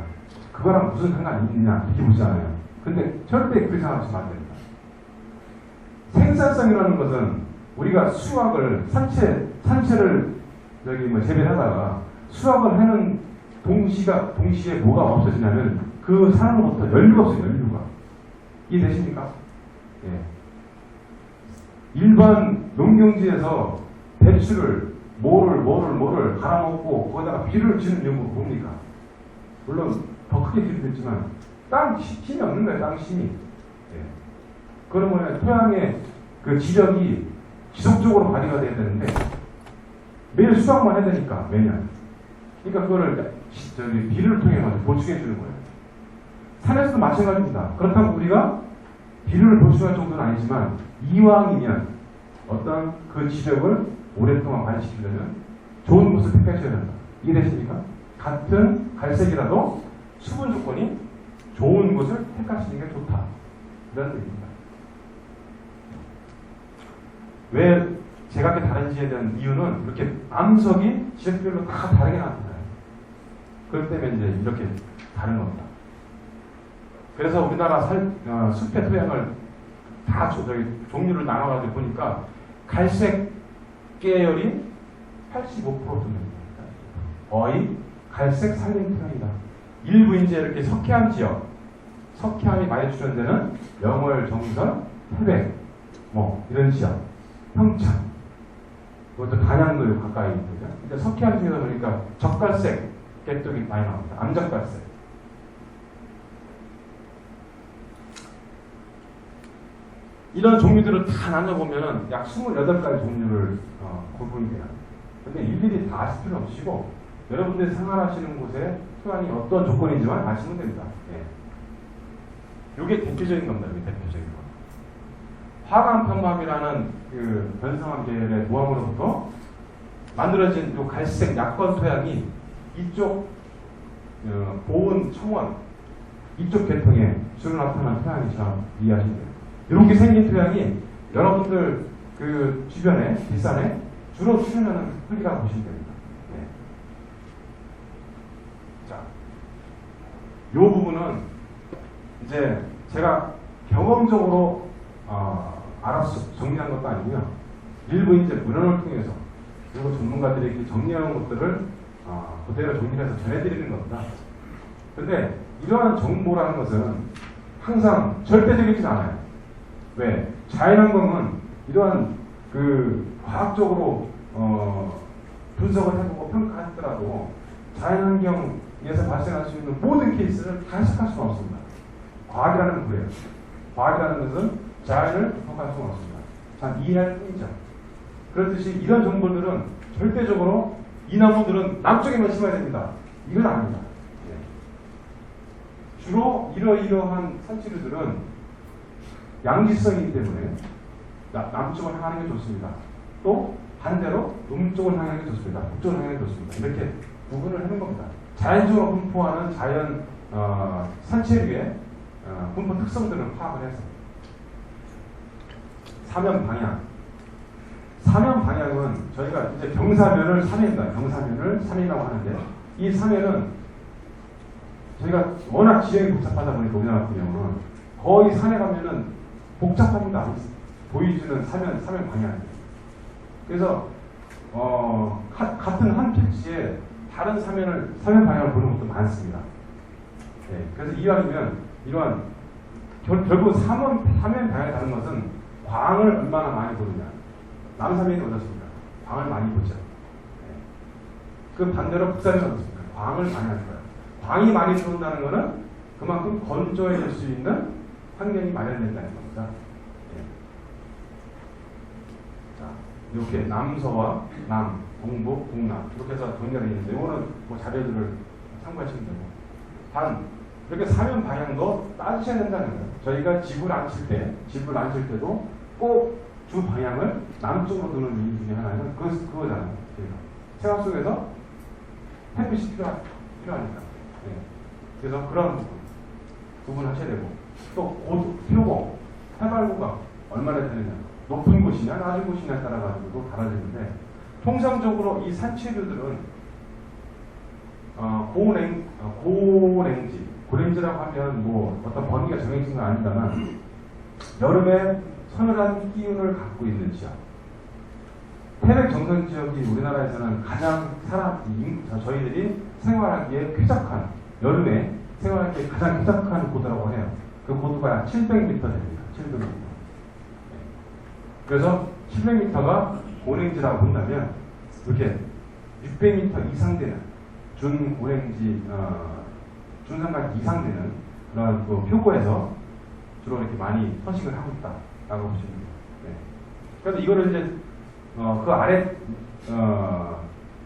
그거랑 무슨 상관이 있느냐 이렇게 보잖아요. 근데 절대 그렇게 생각하시면 안 됩니다. 생산성이라는 것은 우리가 수확을 산채를 재배하다가 수확을 하는 동시에 뭐가 없어지냐면 그 산으로부터 연료가 없어요. 연료가. 이해되십니까? 예. 일반 농경지에서 배추를 뭐를 갈아먹고 거기다가 비료를 주는 이유가 뭡니까? 물론 더 크게 기르겠지만 땅 힘이 없는 거예요. 땅 힘이. 예. 그러면 토양의 그 지력이 지속적으로 발휘가 돼야 되는데 매일 수확만 해야 되니까 매년. 그러니까 그거를 비료를 통해 보충해 주는 거예요. 산에서도 마찬가지입니다. 그렇다고 우리가 비료를 보충할 정도는 아니지만 이왕이면 어떤 그 지력을 오랫동안 발휘시키려면 좋은 곳을 택하셔야 된다. 이해되십니까? 같은 갈색이라도 수분 조건이 좋은 곳을 택하시는 게 좋다. 이런 얘기입니다. 왜 제각기 다른지에 대한 이유는 이렇게 암석이 지역별로 다 다르게 나타나요. 그렇기 때문에 이제 이렇게 다른 겁니다. 그래서 우리나라 숲의 토양을 다 종류를 나눠가지고 보니까 갈색 계열이 85% 됩니다. 거의 갈색 산림 토양이다. 일부 이제 이렇게 석회암 지역, 석회암이 많이 출현되는 영월, 정선, 태백, 뭐 이런 지역, 평창, 그것도 단양도 가까이 있거든요. 근데 석회암 지역에 보니까 적갈색 계통이 많이 나옵니다. 암적갈색. 이런 종류들을 다 나눠보면 약 28가지 종류를 구분이 돼요. 근데 일일이 다 아실 필요는 없으시고 여러분들이 생활하시는 곳에 토양이 어떤 조건이지만 아시면 됩니다. 이게 대표적인 겁니다. 이게 대표적인 거. 화강평맘이라는 변성암 계열의 모함으로부터 만들어진 이 갈색 약권 토양이 이쪽 보은 청원 이쪽 계통에 주로 나타난 토양이처럼 이해하시면 돼요. 이렇게 생긴 토양이 여러분들 그 주변에 뒷산에 주로 출현하는 흙이라고 보시면 됩니다. 네. 자, 이 부분은 이제 제가 경험적으로 알아서 정리한 것도 아니고요. 일부 이제 문헌을 통해서 그리고 전문가들이 이렇게 정리한 것들을 그대로 정리해서 전해드리는 겁니다. 근데 이러한 정보라는 것은 항상 절대적이진 않아요. 왜? 자연환경은 이러한 그 과학적으로 분석을 해보고 평가하더라도 자연환경에서 발생할 수 있는 모든 케이스를 다 해석할 수는 없습니다. 과학이라는 건 그래요. 과학이라는 것은 자연을 분석할 수는 없습니다. 참 이해할 뿐이죠. 그렇듯이 이런 정보들은 절대적으로 이 나무들은 남쪽에만 심어야 됩니다. 이건 아닙니다. 주로 이러한 산치류들은 양지성이기 때문에 남쪽을 향하는 게 좋습니다. 또 반대로 동쪽을 향하는 게 좋습니다. 북쪽을 향하는 게 좋습니다. 이렇게 구분을 하는 겁니다. 자연적으로 분포하는 자연 산치류의 분포 특성들을 파악을 해서 사면 방향은 저희가 이제 경사면을 3회입니다. 경사면을 3회라고 하는데 이 3회는 저희가 워낙 지형이 복잡하다 보니까 우리나라 같은 경우는 거의 산에 가면은 복잡합니다. 보이지는 사면 방향이에요. 그래서 같은 한 필지에 다른 사면 방향을 보는 것도 많습니다. 네, 그래서 이왕이면 이러한 결국 사면 방향이 다른 것은 광을 얼마나 많이 보느냐. 남사면이 어떻습니까? 광을 많이 보죠. 네. 그 반대로 북사면은 어떻습니까? 광을 많이 할 거예요. 광이 많이 들어온다는 것은 그만큼 건조해질 수 있는 환경이 마련된다는 겁니다. 네. 자, 이렇게 남서와 남, 동북, 동남 이렇게 해서 정리가 되어 있는데 이거는 뭐 자료들을 참고하시면 되고 단 이렇게 사면 방향도 따지셔야 된다는 거예요. 저희가 집을 앉힐 때도 꼭 주 방향을 남쪽으로 두는 이유 중에 하나는 그거잖아요. 생활 속에서 햇빛이 필요하니까. 네. 그래서 그런 부분 하셔야 되고 또 표고 해발고가 얼마나 되느냐 높은 곳이냐 낮은 곳이냐에 따라 가지고 달라지는데 통상적으로 이 산치류들은 고랭지라고 하면 뭐 어떤 범위가 정해진 건 아닙니다만 여름에 서늘한 기운을 갖고 있는 지역 태백 정선 지역이 우리나라에서는 가장 저희들이 생활하기에 쾌적한 여름에 생활하기에 가장 쾌적한 고도라고 해요. 그 고도가 700m 됩니다. 700m. 그래서 700m가 고랭지라고 본다면 이렇게 600m 이상 되는 준고랭지 준산간 이상 되는 그런 그 표고에서 주로 이렇게 많이 서식을 하고 있다라고 보시면 됩니다. 네. 그래서 이거를 이제 그 아래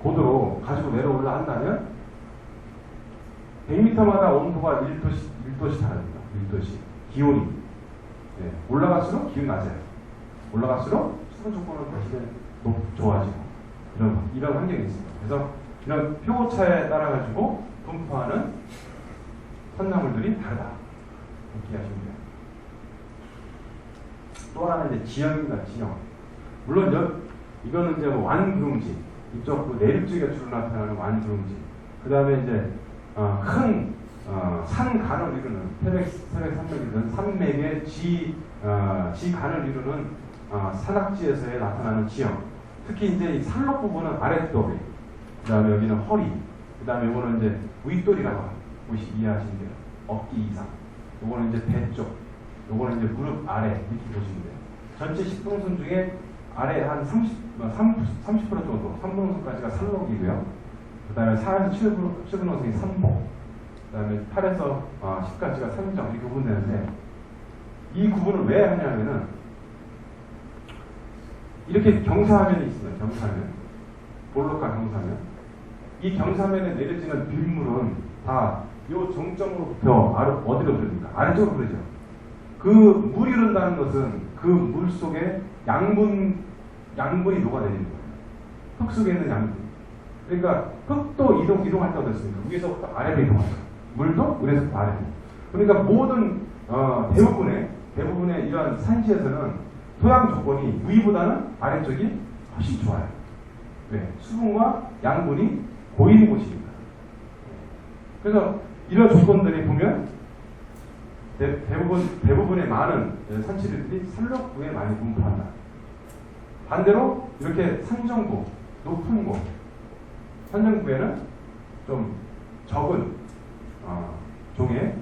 고도로 가지고 내려올라 한다면 100m마다 온도가 1도씩 다릅니다. 1도씩. 기온이. 네. 올라갈수록 기온이 낮아요. 올라갈수록 수분 조건은 훨씬 좋아지고 이런 환경이 있습니다. 그래서 이런 표고차에 따라 가지고 분포하는 산나물들이 다르다. 이렇게 하시면 돼요. 또 하나는 이제 지형입니다. 지형. 물론 이거는 이제 뭐 완구릉지, 이쪽 그 내륙 지역에 주로 나타나는 완구릉지. 그 다음에 이제 큰 산간을 이루는 태백산맥이든 산맥의 지간을 이루는 산악지에서의 나타나는 지형. 특히 이제 이 산록 부분은 아랫도리, 그 다음에 여기는 허리, 그 다음에 이거는 이제 윗도리라고 이해하시면 돼요. 어깨 이상. 요거는 이제 배 쪽, 요거는 이제 무릎 아래 이렇게 보시면 돼요. 전체 10분홍선 중에 아래 한 30% 정도, 3분홍선까지가 산록이고요. 그 다음에 4에서 7분홍선이 산복, 그 다음에 8에서 10까지가 산정 이렇게 구분되는데 이 구분을 왜 하냐면은 이렇게 경사면이 있습니다. 경사면, 볼록한 경사면. 이 경사면에 내려지는 빗물은 다 이 정점으로부터 어디로 흐릅니까? 아래쪽으로 흐르죠. 그 물이 흐른다는 것은 그 물 속에 양분이 녹아내리는 거예요. 흙 속에 있는 양분. 그러니까 흙도 이동할 때 어떻습니까? 위에서부터 아래로 이동하죠. 물도 위에서부터 아래로. 그러니까 모든 대부분의 이런 산지에서는 토양 조건이 위보다는 아래쪽이 훨씬 좋아요. 네, 수분과 양분이 고이는 곳입니다. 그래서 이런 조건들이 보면 대부분의 많은 산지들이 산록부에 많이 분포한다. 반대로 이렇게 산정부, 높은 곳, 산정부에는 좀 적은 종의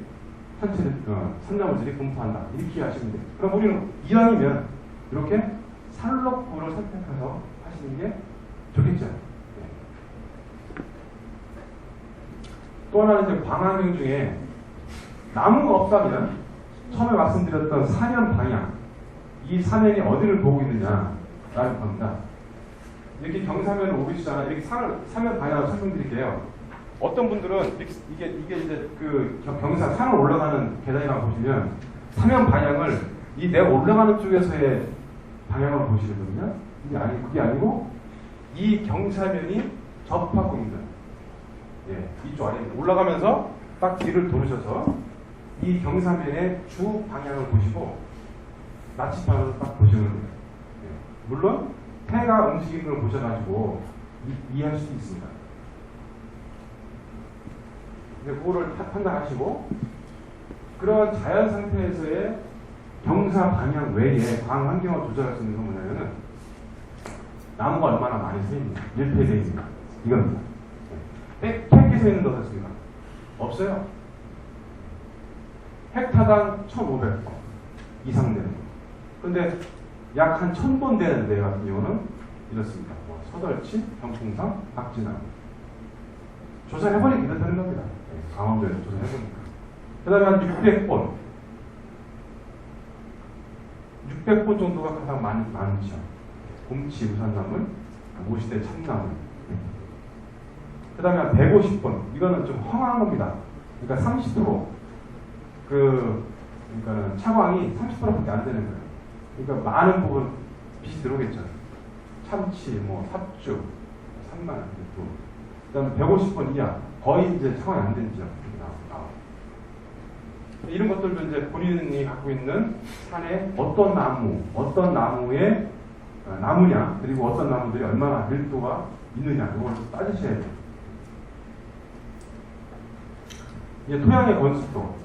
산나무들이 분포한다. 이렇게 하시면 돼요. 그럼 우리는 이왕이면 이렇게 산록부를 선택해서 하시는 게 좋겠죠. 네. 또 하나는 이제 광안경 중에 나무가 없다면 처음에 말씀드렸던 사면 방향, 이 사면이 어디를 보고 있느냐라는 겁니다. 이렇게 경사면을 오고 있잖아. 이렇게 사면 방향을 설명드릴게요. 어떤 분들은 이게 이제 그 경사 산을 올라가는 계단이라고 보시면 사면 방향을 이 내가 올라가는 쪽에서의 방향을 보시거든요. 그게 아니고 이 경사면이 접하고 있는 이쪽 아래 올라가면서 딱 뒤를 돌으셔서 이 경사면의 주 방향을 보시고 나침반으로 딱 보시면 돼요. 물론 해가 움직이는 걸 보셔가지고 이해할 수도 있습니다. 그거를 판단하시고 그런 자연 상태에서의 경사 방향 외에 광 환경을 조절할 수 있는 건 뭐냐면은 나무가 얼마나 많이 서 있는가, 밀폐되어 있는가 이겁니다. 빽빽히 서 있는 거 어떻습니까? 없어요. 헥타당 1,500번 이상 되는 거. 근데 약 한 1,000번 되는 데 같은 경우는 이렇습니다. 서덜치, 병풍상, 박쥐나무. 조사해보니 그렇다는 겁니다. 강원도에서 조사해보니까. 그 다음에 한 600번. 600번 정도가 가장 많죠. 곰치, 우산나물, 모시대 참나물. 그 다음에 한 150번. 이거는 좀 험한 겁니다. 그러니까 30%. 그러니까 차광이 30%밖에 안 되는 거예요. 그러니까 많은 부분 빛이 들어오겠죠. 참치, 삽죽, 3만, 그 다음에 150번 이하. 거의 이제 차광이 안 되는 지역. 이런 것들도 이제 본인이 갖고 있는 산에 어떤 나무의 나무냐, 그리고 어떤 나무들이 얼마나 밀도가 있느냐, 이걸 따지셔야 돼요. 이제 토양의 건수도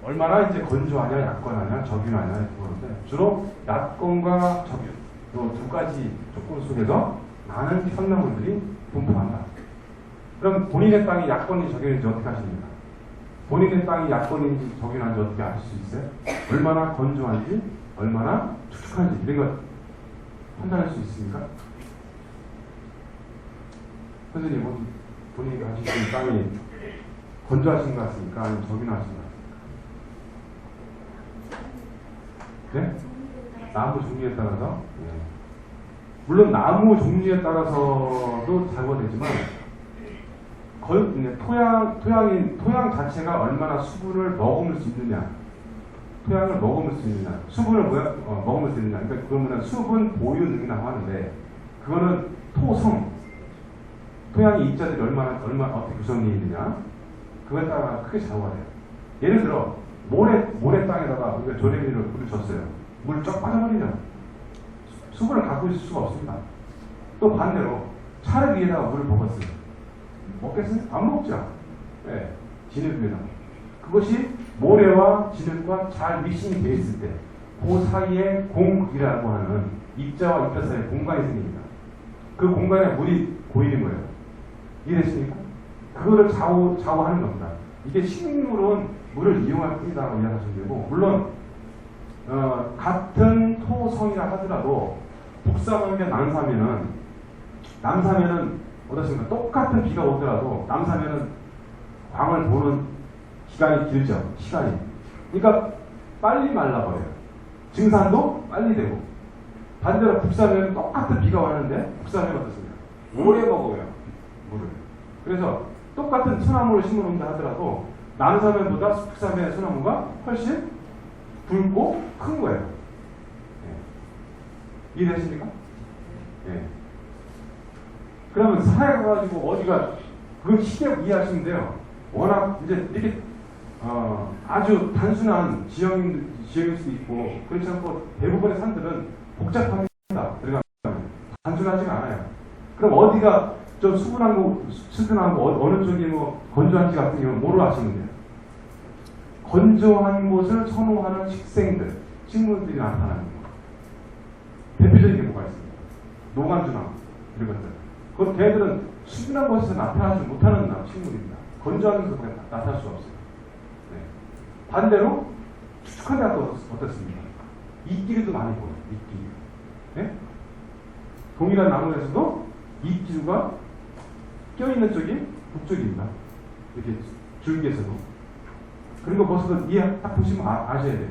얼마나 이제 건조하냐, 약건하냐, 적윤하냐 그거인데 주로 약건과 적윤 이 두 가지 조건 속에서 많은 산나무들이 분포한다. 그럼 본인의 땅이 약건인지 적윤인지 어떻게 하십니까? 본인의 땅이 약건인지 적윤한지 어떻게 알 수 있어요? 얼마나 건조한지, 얼마나 축축한지 이런 걸 판단할 수 있습니까? 선생님, 본인이 가지고 있는 땅이 건조하신 것 같습니까? 아니면 적윤하신 것 같습니까? 네? 나무 종류에 따라서? 네. 물론 나무 종류에 따라서도 작업되지만 토양 자체가 얼마나 수분을 머금을 수 있느냐, 토양을 머금을 수 있느냐, 수분을 머금을 수 있느냐, 그러니까 그러면 수분 보유 능이라고 하는데 그거는 토양의 입자들이 얼마나 어떻게 구성이 있느냐, 그거에 따라 크게 작용을 해요. 예를 들어 모래 땅에다가 우리가 조랭이를 물을 줬어요. 물 쫙 빠져버리죠. 수분을 갖고 있을 수가 없습니다. 또 반대로 차를 위에다가 물을 붓었어요. 먹겠어요? 안 먹죠. 네, 진흙 위에다. 그것이 모래와 진흙과 잘 믹싱이 되어 있을 때 그 사이에 공이라고 하는 입자와 입자 사이에 공간이 생깁니다. 그 공간에 물이 고이는 거예요. 이해됐습니까? 그거를 좌우하는 겁니다. 이게 식물은 물을 이용할 뿐이라고 이해하시면 되고, 물론 같은 토성이라 하더라도 북사면과 남사면은 어떻습니까? 똑같은 비가 오더라도 남사면은 광을 보는 기간이 길죠. 시간이. 그러니까 빨리 말라버려요. 증산도 빨리 되고. 반대로 북사면은 똑같은 비가 왔는데 북사면은 어떻습니까? 오래 먹어요. 물을. 그래서 똑같은 소나무를 심어놓는다 하더라도 남사면보다 북사면의 소나무가 훨씬 굵고 큰 거예요. 네. 이해되십니까? 네. 그러면 산에 가가지고 어디가 그걸 쉽게 이해하시면 돼요. 워낙 이제 이렇게 아주 단순한 지형일 수도 있고 그렇지 않고 대부분의 산들은 복잡합니다. 들어가면 단순하지가 않아요. 그럼 어디가 좀 수분한 거 어느 쪽이 뭐 건조한지 같은 경우는 뭐로 아시면 돼요. 건조한 곳을 선호하는 식물들이 나타나는 거. 대표적인 게 뭐가 있습니까? 노간주나무 이런 것들. 그건 걔들은 수분한 곳에서 나타나지 못하는 식물입니다. 건조한 곳에서 나타날 수가 없어요. 네. 반대로 축축한 데가 어떻습니까? 이끼리도 많이 보여요. 이끼리. 네? 동일한 나무에서도 이끼류가 껴있는 쪽이 북쪽입니다. 이렇게 줄기에서도. 그리고 벌써 이해 딱 보시면 아셔야 돼요.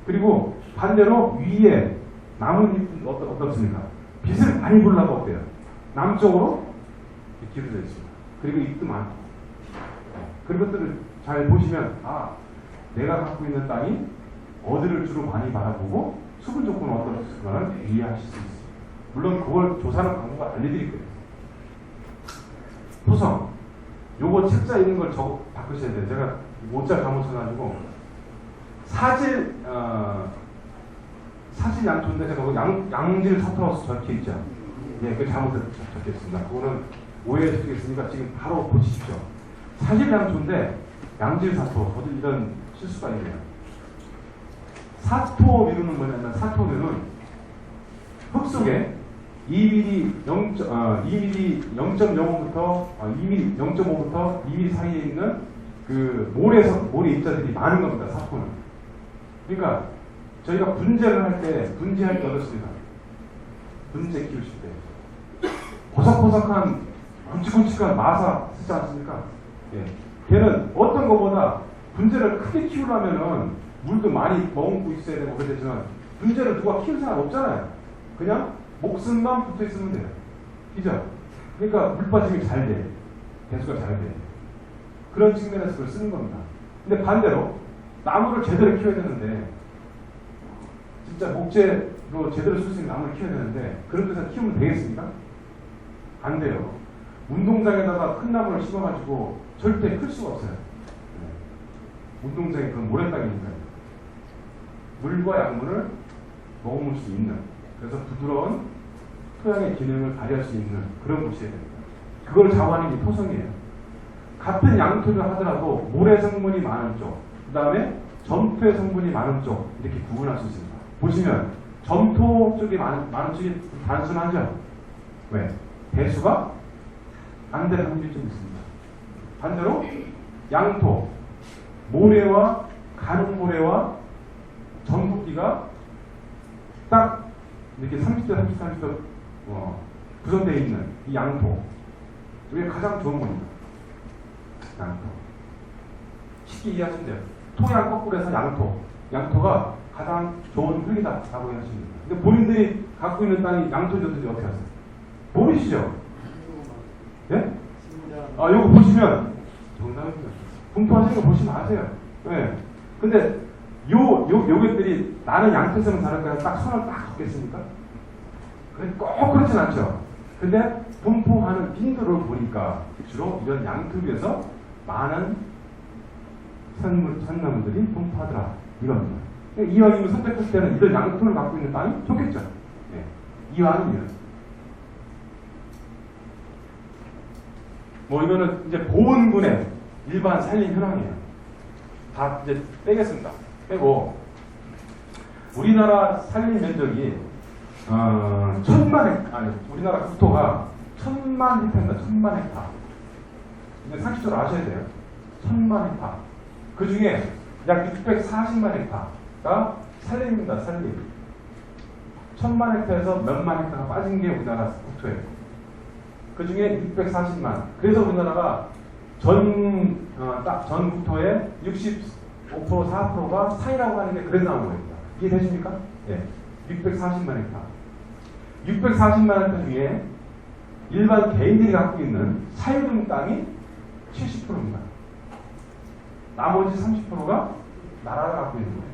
그리고 반대로 위에 나뭇잎은 어떻습니까? 빛을 많이 보려고 어때요? 남쪽으로 기울어져 있습니다. 그리고 잎도 많고. 그런 것들을 잘 보시면 내가 갖고 있는 땅이 어디를 주로 많이 바라보고 수분 조건은 어떻을까를 이해하실 수 있어요. 물론 그걸 조사하는 방법을 알려드릴 거예요. 토성. 요거 책자 있는 걸 바꾸셔야 돼요. 제가 모자 감으셔가지고 사질 양초인데 제가 양질 사토라고 적혀있죠. 예, 그 잘못 적혔습니다. 그거는 오해할 수도 있으니까 지금 바로 보시십시오. 사질 양초인데 양질 사토. 저도 이런 실수가 있네요. 사토류는 뭐냐면 사토류는 흙 속에 2mm 0.05부터 2mm 사이에 있는 그 모래 입자들이 많은 겁니다. 사토는. 그러니까 저희가 분재할 때 어떻습니까? 분재 키우실 때 고삭고삭한 굵직굵직한 마사 쓰지 않습니까? 예. 걔는 어떤 것보다 분재를 크게 키우려면은 물도 많이 머금고 있어야 되고 그러지만 분재를 누가 키울 사람 없잖아요. 그냥 목숨만 붙어 있으면 돼요. 그죠? 그러니까 물 빠짐이 잘 돼. 배수가 잘 돼. 그런 측면에서 그걸 쓰는 겁니다. 근데 반대로 나무를 제대로 키워야 되는데 진짜 목재로 제대로 쓸 수 있는 나무를 키워야 되는데 그런 데서 키우면 되겠습니까? 안 돼요. 운동장에다가 큰 나무를 심어가지고 절대 클 수가 없어요. 운동장이 그런 모래땅이니까요. 물과 약물을 머금을 수 있는, 그래서 부드러운 토양의 기능을 발휘할 수 있는 그런 곳이어야 됩니다. 그걸 좌우하는 게 토성이에요. 같은 양토를 하더라도 모래 성분이 많은 쪽, 그 다음에 점토의 성분이 많은 쪽 이렇게 구분할 수 있습니다. 보시면 점토 쪽이 많은 쪽이 단순하죠. 왜? 배수가 안 될 확률이 좀 있습니다. 반대로 양토, 모래와 가는 모래와 전국기가 딱 이렇게 30대 30대 구성되어 있는 이 양토, 이게 가장 좋은 겁니다. 양토. 쉽게 이해하시면 돼요. 토양 거꾸로 해서 양토가 가장 좋은 흙이다라고 하시면 됩니다. 근데 본인들이 갖고 있는 땅이 양토였든지 어떻게 하세요? 모르시죠? 예? 요거 보시면 정답입니다. 분포하시는 거 보시면 아세요. 예. 근데 요것들이 나는 양토에서만 자랄까요? 딱 손을 딱 걷겠습니까? 꼭 그렇진 않죠. 근데 분포하는 빈도를 보니까 주로 이런 양토에서 많은 산나무들이 분포하더라. 이겁니다. 이왕이면 선택할 때는 이런 양토를 갖고 있는 땅이 좋겠죠. 예. 이왕이면. 이거는 이제 보온군의 일반 산림 현황이에요. 다 이제 빼겠습니다. 빼고 우리나라 산림 면적이 우리나라 국토가 1000만 헥타입니다. 1000만 헥타. 근데 상식적으로 아셔야 돼요. 1000만 헥타. 그 중에 약 640만 헥타가 산림입니다. 산림. 1000만 헥타에서 몇만 헥타가 빠진 게 우리나라 국토예요. 그 중에 640만. 그래서 우리나라가 전 국토의 65%, 4%가 산이라고 하는 게 그래서 나온 겁니다. 이해되십니까? 네. 640만 헥타. 640만 헥타 중에 일반 개인들이 갖고 있는 사유용 땅이 70%입니다. 나머지 30%가 나라가 갖고 있는 거예요.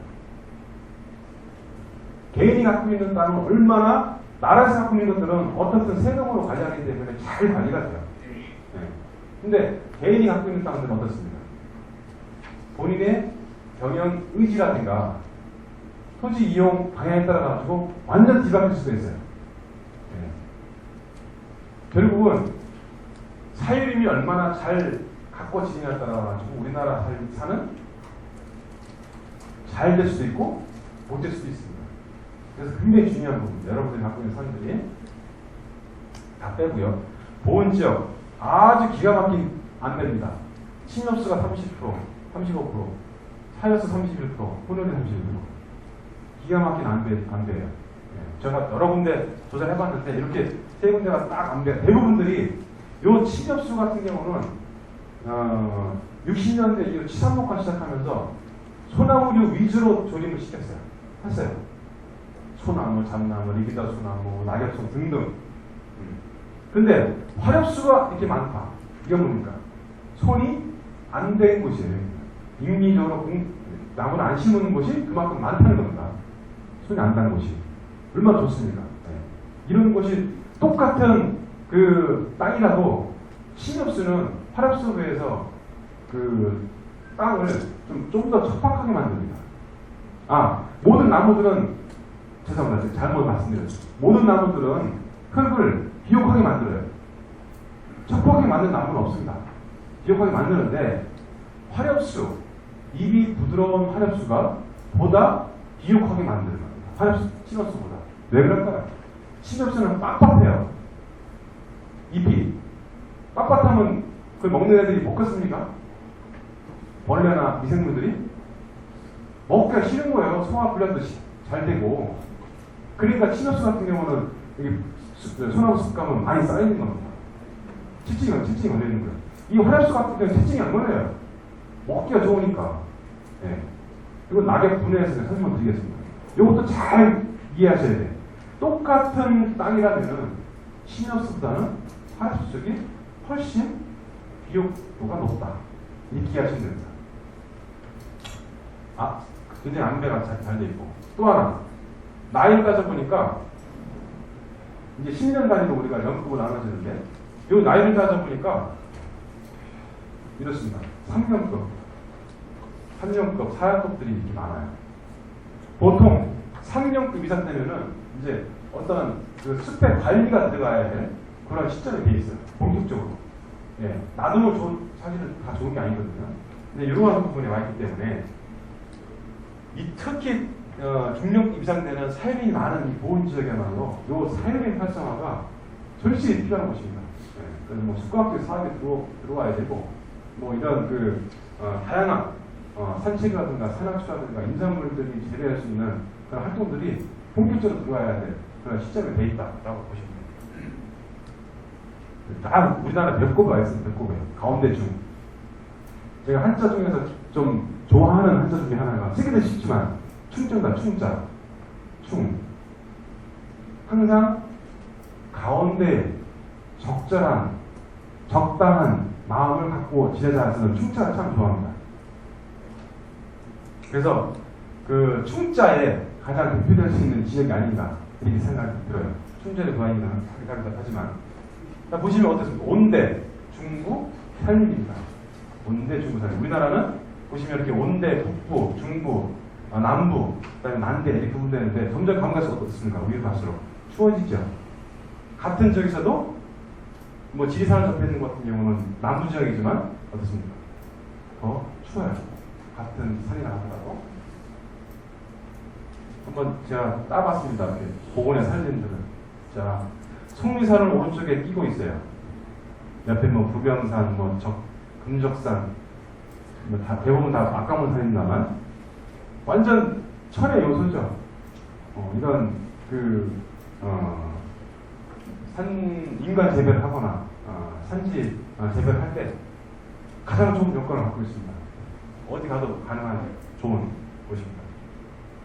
개인이 갖고 있는 땅은 얼마나 나라에서 갖고 있는 것들은 어떻든 세금으로 관리하기 때문에 잘 관리가 돼요. 네. 근데 개인이 갖고 있는 땅들은 어떻습니까? 본인의 경영 의지라든가 토지 이용 방향에 따라 가지고 완전 뒤바뀔 수도 있어요. 네. 결국은 사유림이 얼마나 잘 가꿔지느냐에 따라 가지고 우리나라 사는 잘 될 수도 있고 못 될 수도 있습니다. 그래서 굉장히 중요한 부분입니다. 여러분들이 갖고 있는 산들이 다 빼고요. 보온지역 아주 기가 막힌 안배입니다. 침엽수가 30%, 35%, 사유수 31%, 혼혈이 31%. 기가 막힌 안배예요. 예, 제가 여러 군데 조사를 해봤는데 이렇게 세 군데가 딱 안배. 대부분들이 요 침엽수 같은 경우는 60년대 이후 치산목화 시작하면서 소나무류 위주로 조림을 시켰어요. 했어요. 소나무, 잠나무, 리비다 소나무, 낙엽송 등등. 근데 화렵수가 이렇게 많다. 이게 뭡니까? 손이 안 된 곳이에요. 인위적으로 나무를 안 심는 곳이 그만큼 많다는 겁니다. 손이 안 닿는 곳이. 얼마나 좋습니까? 네. 이런 곳이 똑같은 그 땅이라도 침엽수는 화렵수에 비해서 그 땅을 좀 더 척박하게 만듭니다. 모든 나무들은 죄송합니다. 잘못 말씀드렸죠. 모든 나무들은 흙을 비옥하게 만들어요. 척박하게 만든 나무는 없습니다. 비옥하게 만드는데 화렵수, 잎이 부드러운 화렵수가 보다 비옥하게 만드는 겁니다. 화렵수, 침엽수보다. 왜 그럴까요? 침엽수는 빳빳해요. 잎이. 빳빳하면 그걸 먹는 애들이 먹겠습니까? 벌레나 미생물들이? 먹기가 싫은 거예요. 소화 불량도 잘 되고. 그러니까 침엽수 같은 경우는 소나무 습감은 많이 쌓이는 겁니다. 치증이 걸리는 거예요. 이 화렵수 같은 경우는 치증이 안 걸려요. 먹기가 좋으니까. 예. 이거 낙엽 분해해서 설명 드리겠습니다. 이것도 잘 이해하셔야 돼요. 똑같은 땅이라면 침엽수보다는 화렵수 쪽이 훨씬 비옥도가 높다. 이렇게 이해하시면 됩니다. 굉장히 안배가 잘 돼 있고. 또 하나. 나이를 따져보니까, 이제 10년 단위로 우리가 연급으로 나눠지는데, 이 나이를 따져보니까, 이렇습니다. 3년급, 3년급, 4년급들이 이렇게 많아요. 보통 3년급 이상 되면은, 이제 어떤 그 숲의 관리가 들어가야 될 그런 시점이 돼 있어요. 본격적으로. 예. 나누면 사실은 다 좋은 게 아니거든요. 근데 이러한 부분에 와 있기 때문에, 특히 중력급 이상 되는 사유림이 많은 이 보온 지역에만으로 이 사유림 활성화가 절실히 필요한 것입니다. 네. 그래서 뭐 숙과학교 사업에 들어와야 되고, 뭐 이런 다양한 산책이라든가 산악수라든가 임산물들이 재배할 수 있는 그런 활동들이 본격적으로 들어와야 될 그런 시점에 돼 있다라고 보시면 됩니다. 다 우리나라 몇 곳가 있습니다. 몇 곳에 가운데 중. 제가 한자 중에서 좀 좋아하는 한자 중에 하나가 쓰기도 쉽지만 충자다. 충. 항상 가운데 적당한 마음을 갖고 지내자 쓰는 충자를 참 좋아합니다. 그래서 그 충자에 가장 대표될 수 있는 지역이 아닌가 이렇게 생각이 들어요. 충자를 좋아하는 생각이긴 하지만 자, 보시면 어떻습니까? 온대, 중부, 산림입니다. 온대, 중부, 산림. 우리나라는 보시면 이렇게 온대, 북부, 중부, 남부, 그다음에 난대 이렇게 구분되는데 점점 가면 갈수록 어떻습니까? 위로 갈수록 추워지죠. 같은 지역에서도 뭐 지리산을 접해 있는 것 같은 경우는 남부 지역이지만 어떻습니까? 더 추워요. 같은 산이나 하더라도. 한번 제가 따봤습니다. 이렇게 복원의 산림들은. 자, 속리산을 오른쪽에 끼고 있어요. 옆에 뭐 부병산, 뭐 금적산, 뭐 다 대부분 다 아까운 산입니다만 완전 철의 요소죠. 이런 인간 재배를 하거나 산지 재배를 할 때 가장 좋은 여건을 갖고 있습니다. 어디 가도 가능한 좋은 곳입니다.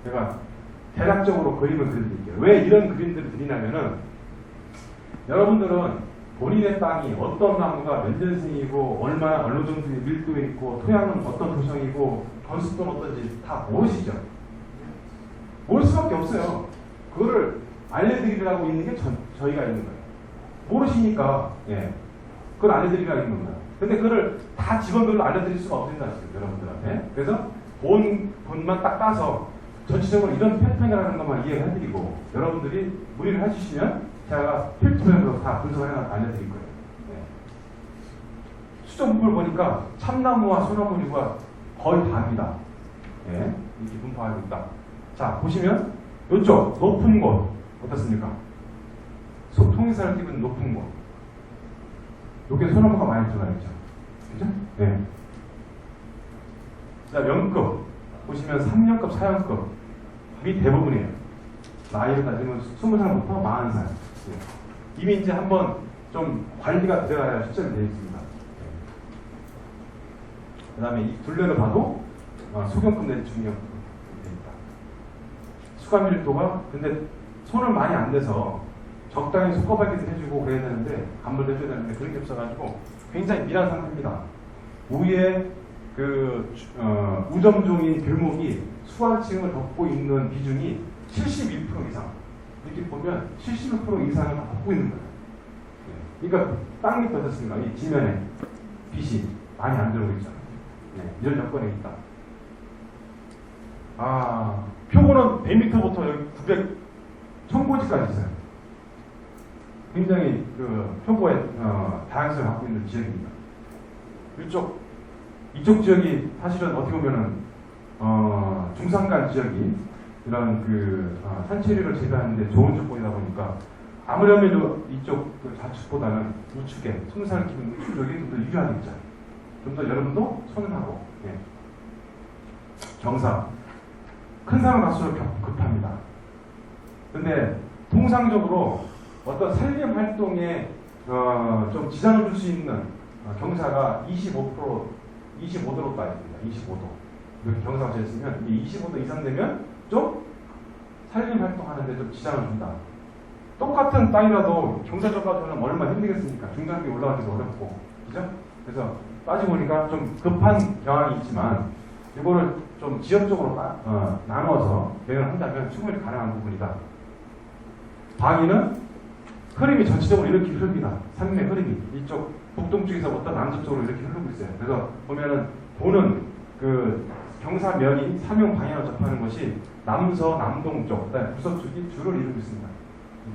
제가 대략적으로 그림을 그려드릴게요. 왜 이런 그림들을 드리냐면은 여러분들은 본인의 땅이 어떤 나무가 몇 년생이고 어느 정도의 밀도에 있고 토양은 어떤 토성이고 건습도는 어떤지 다 모르시죠? 모를 수밖에 없어요. 그거를 알려드리려고 있는 게 저희가 있는 거예요. 모르시니까, 예. 그걸 알려드리려고 있는 겁니다. 근데 그거를 다 직원들로 알려드릴 수가 없습니다, 지금 여러분들한테. 그래서 본만 딱 따서 전체적으로 이런 패턴이라는 것만 이해를 해드리고, 여러분들이 문의를 해주시면 제가 필터면서 다 분석을 해서 알려드릴 거예요. 예. 수정부를 보니까 참나무와 소나무류가 거의 다입니다. 예. 이렇게 분포하고 있다. 자, 보시면 이쪽 높은 곳 어떻습니까? 통일사를 띄는 높은 곳. 여기에 소나무가 많이 들어가 있죠. 그죠? 네. 자, 연급 보시면 3년급, 4년급이 대부분이에요. 나이를 따지면 20살부터 40살. 네. 이미 이제 한번 좀 관리가 들어가야 실제로 되어 있습니다. 네. 그 다음에 이 둘레를 봐도 소경급 내지 중경급 되어 있다. 수감밀도가 근데 손을 많이 안 대서 적당히 속거박이도 해주고 그래야 되는데 간물도 해줘야 되는데 그런 게 없어가지고 굉장히 미란 상태입니다. 위에 그 우점종인 들목이 수완층을 덮고 있는 비중이 72% 이상. 이렇게 보면 71% 이상을 다 덮고 있는 거예요. 네. 그러니까 땅 밑에 어떻습니까? 이 지면에 빛이 많이 안 들어오고 있잖아요. 네. 이런 여건에 있다. 표고는 100m부터 여기 900, 1000고지까지 있어요. 굉장히 그 표고의 다양성을 갖고 있는 지역입니다. 이쪽 지역이 사실은 어떻게 보면은 중산간 지역이 이런 그 산채류를 재배하는데 좋은 조건이다 보니까 아무래도 이쪽 그 자축보다는 우측에 손살 깊은 우측 쪽이 좀 더 유리하겠죠. 좀 더 여러분도 손하고 예. 경사 큰 산을 갈수록 급합니다. 근데 통상적으로 어떤 산림 활동에 좀 지장을 줄 수 있는 경사가 25도로 따집니다. 25도. 이렇게 경사가 되었으면 25도 이상 되면 좀 산림 활동하는데 좀 지장을 준다. 똑같은 땅이라도 경사적으로는 얼마나 힘들겠습니까? 중간비 올라가기도 어렵고, 그죠? 그래서 따지고 보니까 좀 급한 경향이 있지만 이거를 좀 지역적으로 나눠서 대응을 한다면 충분히 가능한 부분이다. 방위는 흐름이 전체적으로 이렇게 흐릅니다. 산림의 흐름이 이쪽 북동쪽에서부터 남쪽으로 이렇게 흐르고 있어요. 그래서 보면은 보는 그 경사면이 삼용 방향을 접하는 것이 남서, 남동쪽, 그다음에 북서쪽이 주를 이루고 있습니다.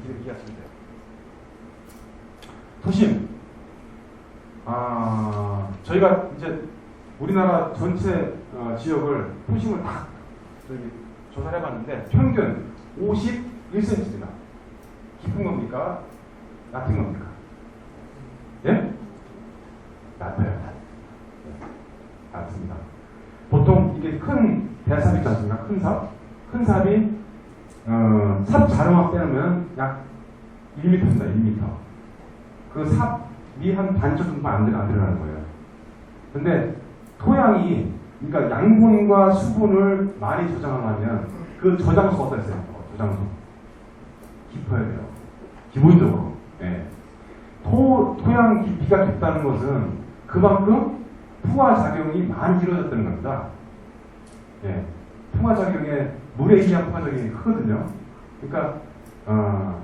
이렇게 이해하시면 돼요. 토심. 저희가 이제 우리나라 전체 지역을 토심을 다 조사를 해봤는데 평균 51cm입니다. 깊은 겁니까? 낮은 겁니까? 예? 낮아요. 낮습니다. 보통 이게 큰 대삽이 있지 않습니까? 큰 삽? 큰 삽이 삽 자루만 빼놓으면 약 1m입니다. 1m. 그 삽이 한 반쪽 정도 안 들어가는 거예요. 근데 토양이 그러니까 양분과 수분을 많이 저장하려면 그 저장소가 어땠어요? 저장소. 깊어야 돼요. 기본적으로. 예. 토양 깊이가 깊다는 것은 그만큼 풍화작용이 많이 이루어졌다는 겁니다. 예. 풍화작용에 물에 의한 풍화작용이 크거든요. 그러니까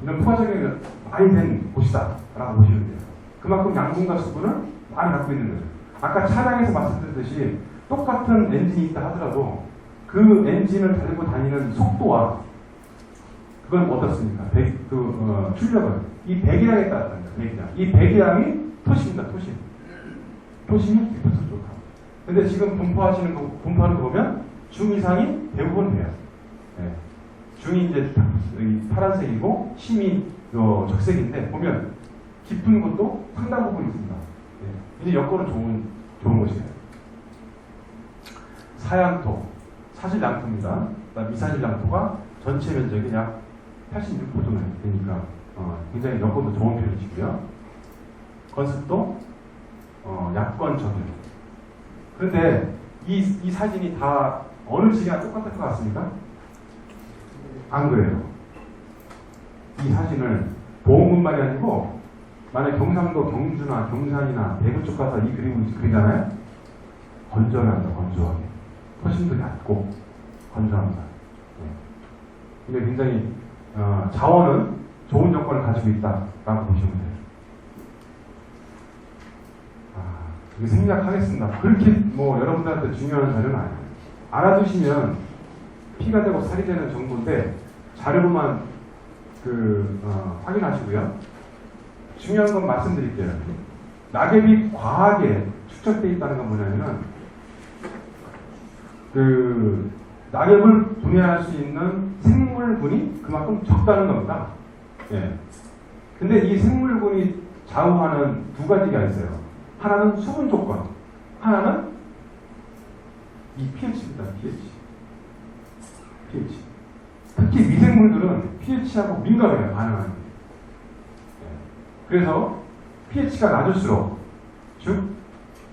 이런 풍화작용이 많이 된 곳이다 라고 보시면 돼요. 그만큼 양분과 수분을 많이 갖고 있는 거죠. 아까 차량에서 말씀드렸듯이 똑같은 엔진이 있다 하더라도 그 엔진을 달고 다니는 속도와 그건 어떻습니까? 출력은 이 배기량에 따라다니다. 배기량. 이 배기량이 토시입니다. 토시. 토시는 100% 좋다. 근데 지금 분포하는 거 보면 중 이상이 대부분 돼요. 네. 중이 이제 파란색이고 심이 적색인데 보면 깊은 곳도 상당 부분 있습니다. 네. 이제 여건은 좋은 곳이에요. 사양토, 사실양토입니다. 미사실 양토가 전체 면적이 약 86% 정도 되니까 굉장히 여건도 좋은 편이시고요. 건습도 약건 적용. 그런데 이 사진이 다 어느 지역이나 똑같을 것 같습니까? 안 그래요. 이 사진을 보험군만이 아니고 만약 경상도 경주나 경산이나 대구 쪽 가서 이 그림을 그리잖아요. 건조합니다. 건조하게. 토심도 얕고 건조합니다. 네. 이게 굉장히 자원은 좋은 조건을 가지고 있다라고 보시면 돼요. 이거 생략하겠습니다. 그렇게 뭐 여러분들한테 중요한 자료는 아니에요. 알아두시면 피가 되고 살이 되는 정도인데 자료만 확인하시고요. 중요한 건 말씀드릴게요. 낙엽이 과하게 축적되어 있다는 건 뭐냐면은 낙엽을 분해할 수 있는 생물군이 그만큼 적다는 겁니다. 예. 근데 이 생물군이 좌우하는 두 가지가 있어요. 하나는 수분 조건, 하나는 이 pH입니다. pH. 특히 미생물들은 pH하고 민감해요. 반응하는 게. 그래서 pH가 낮을수록, 즉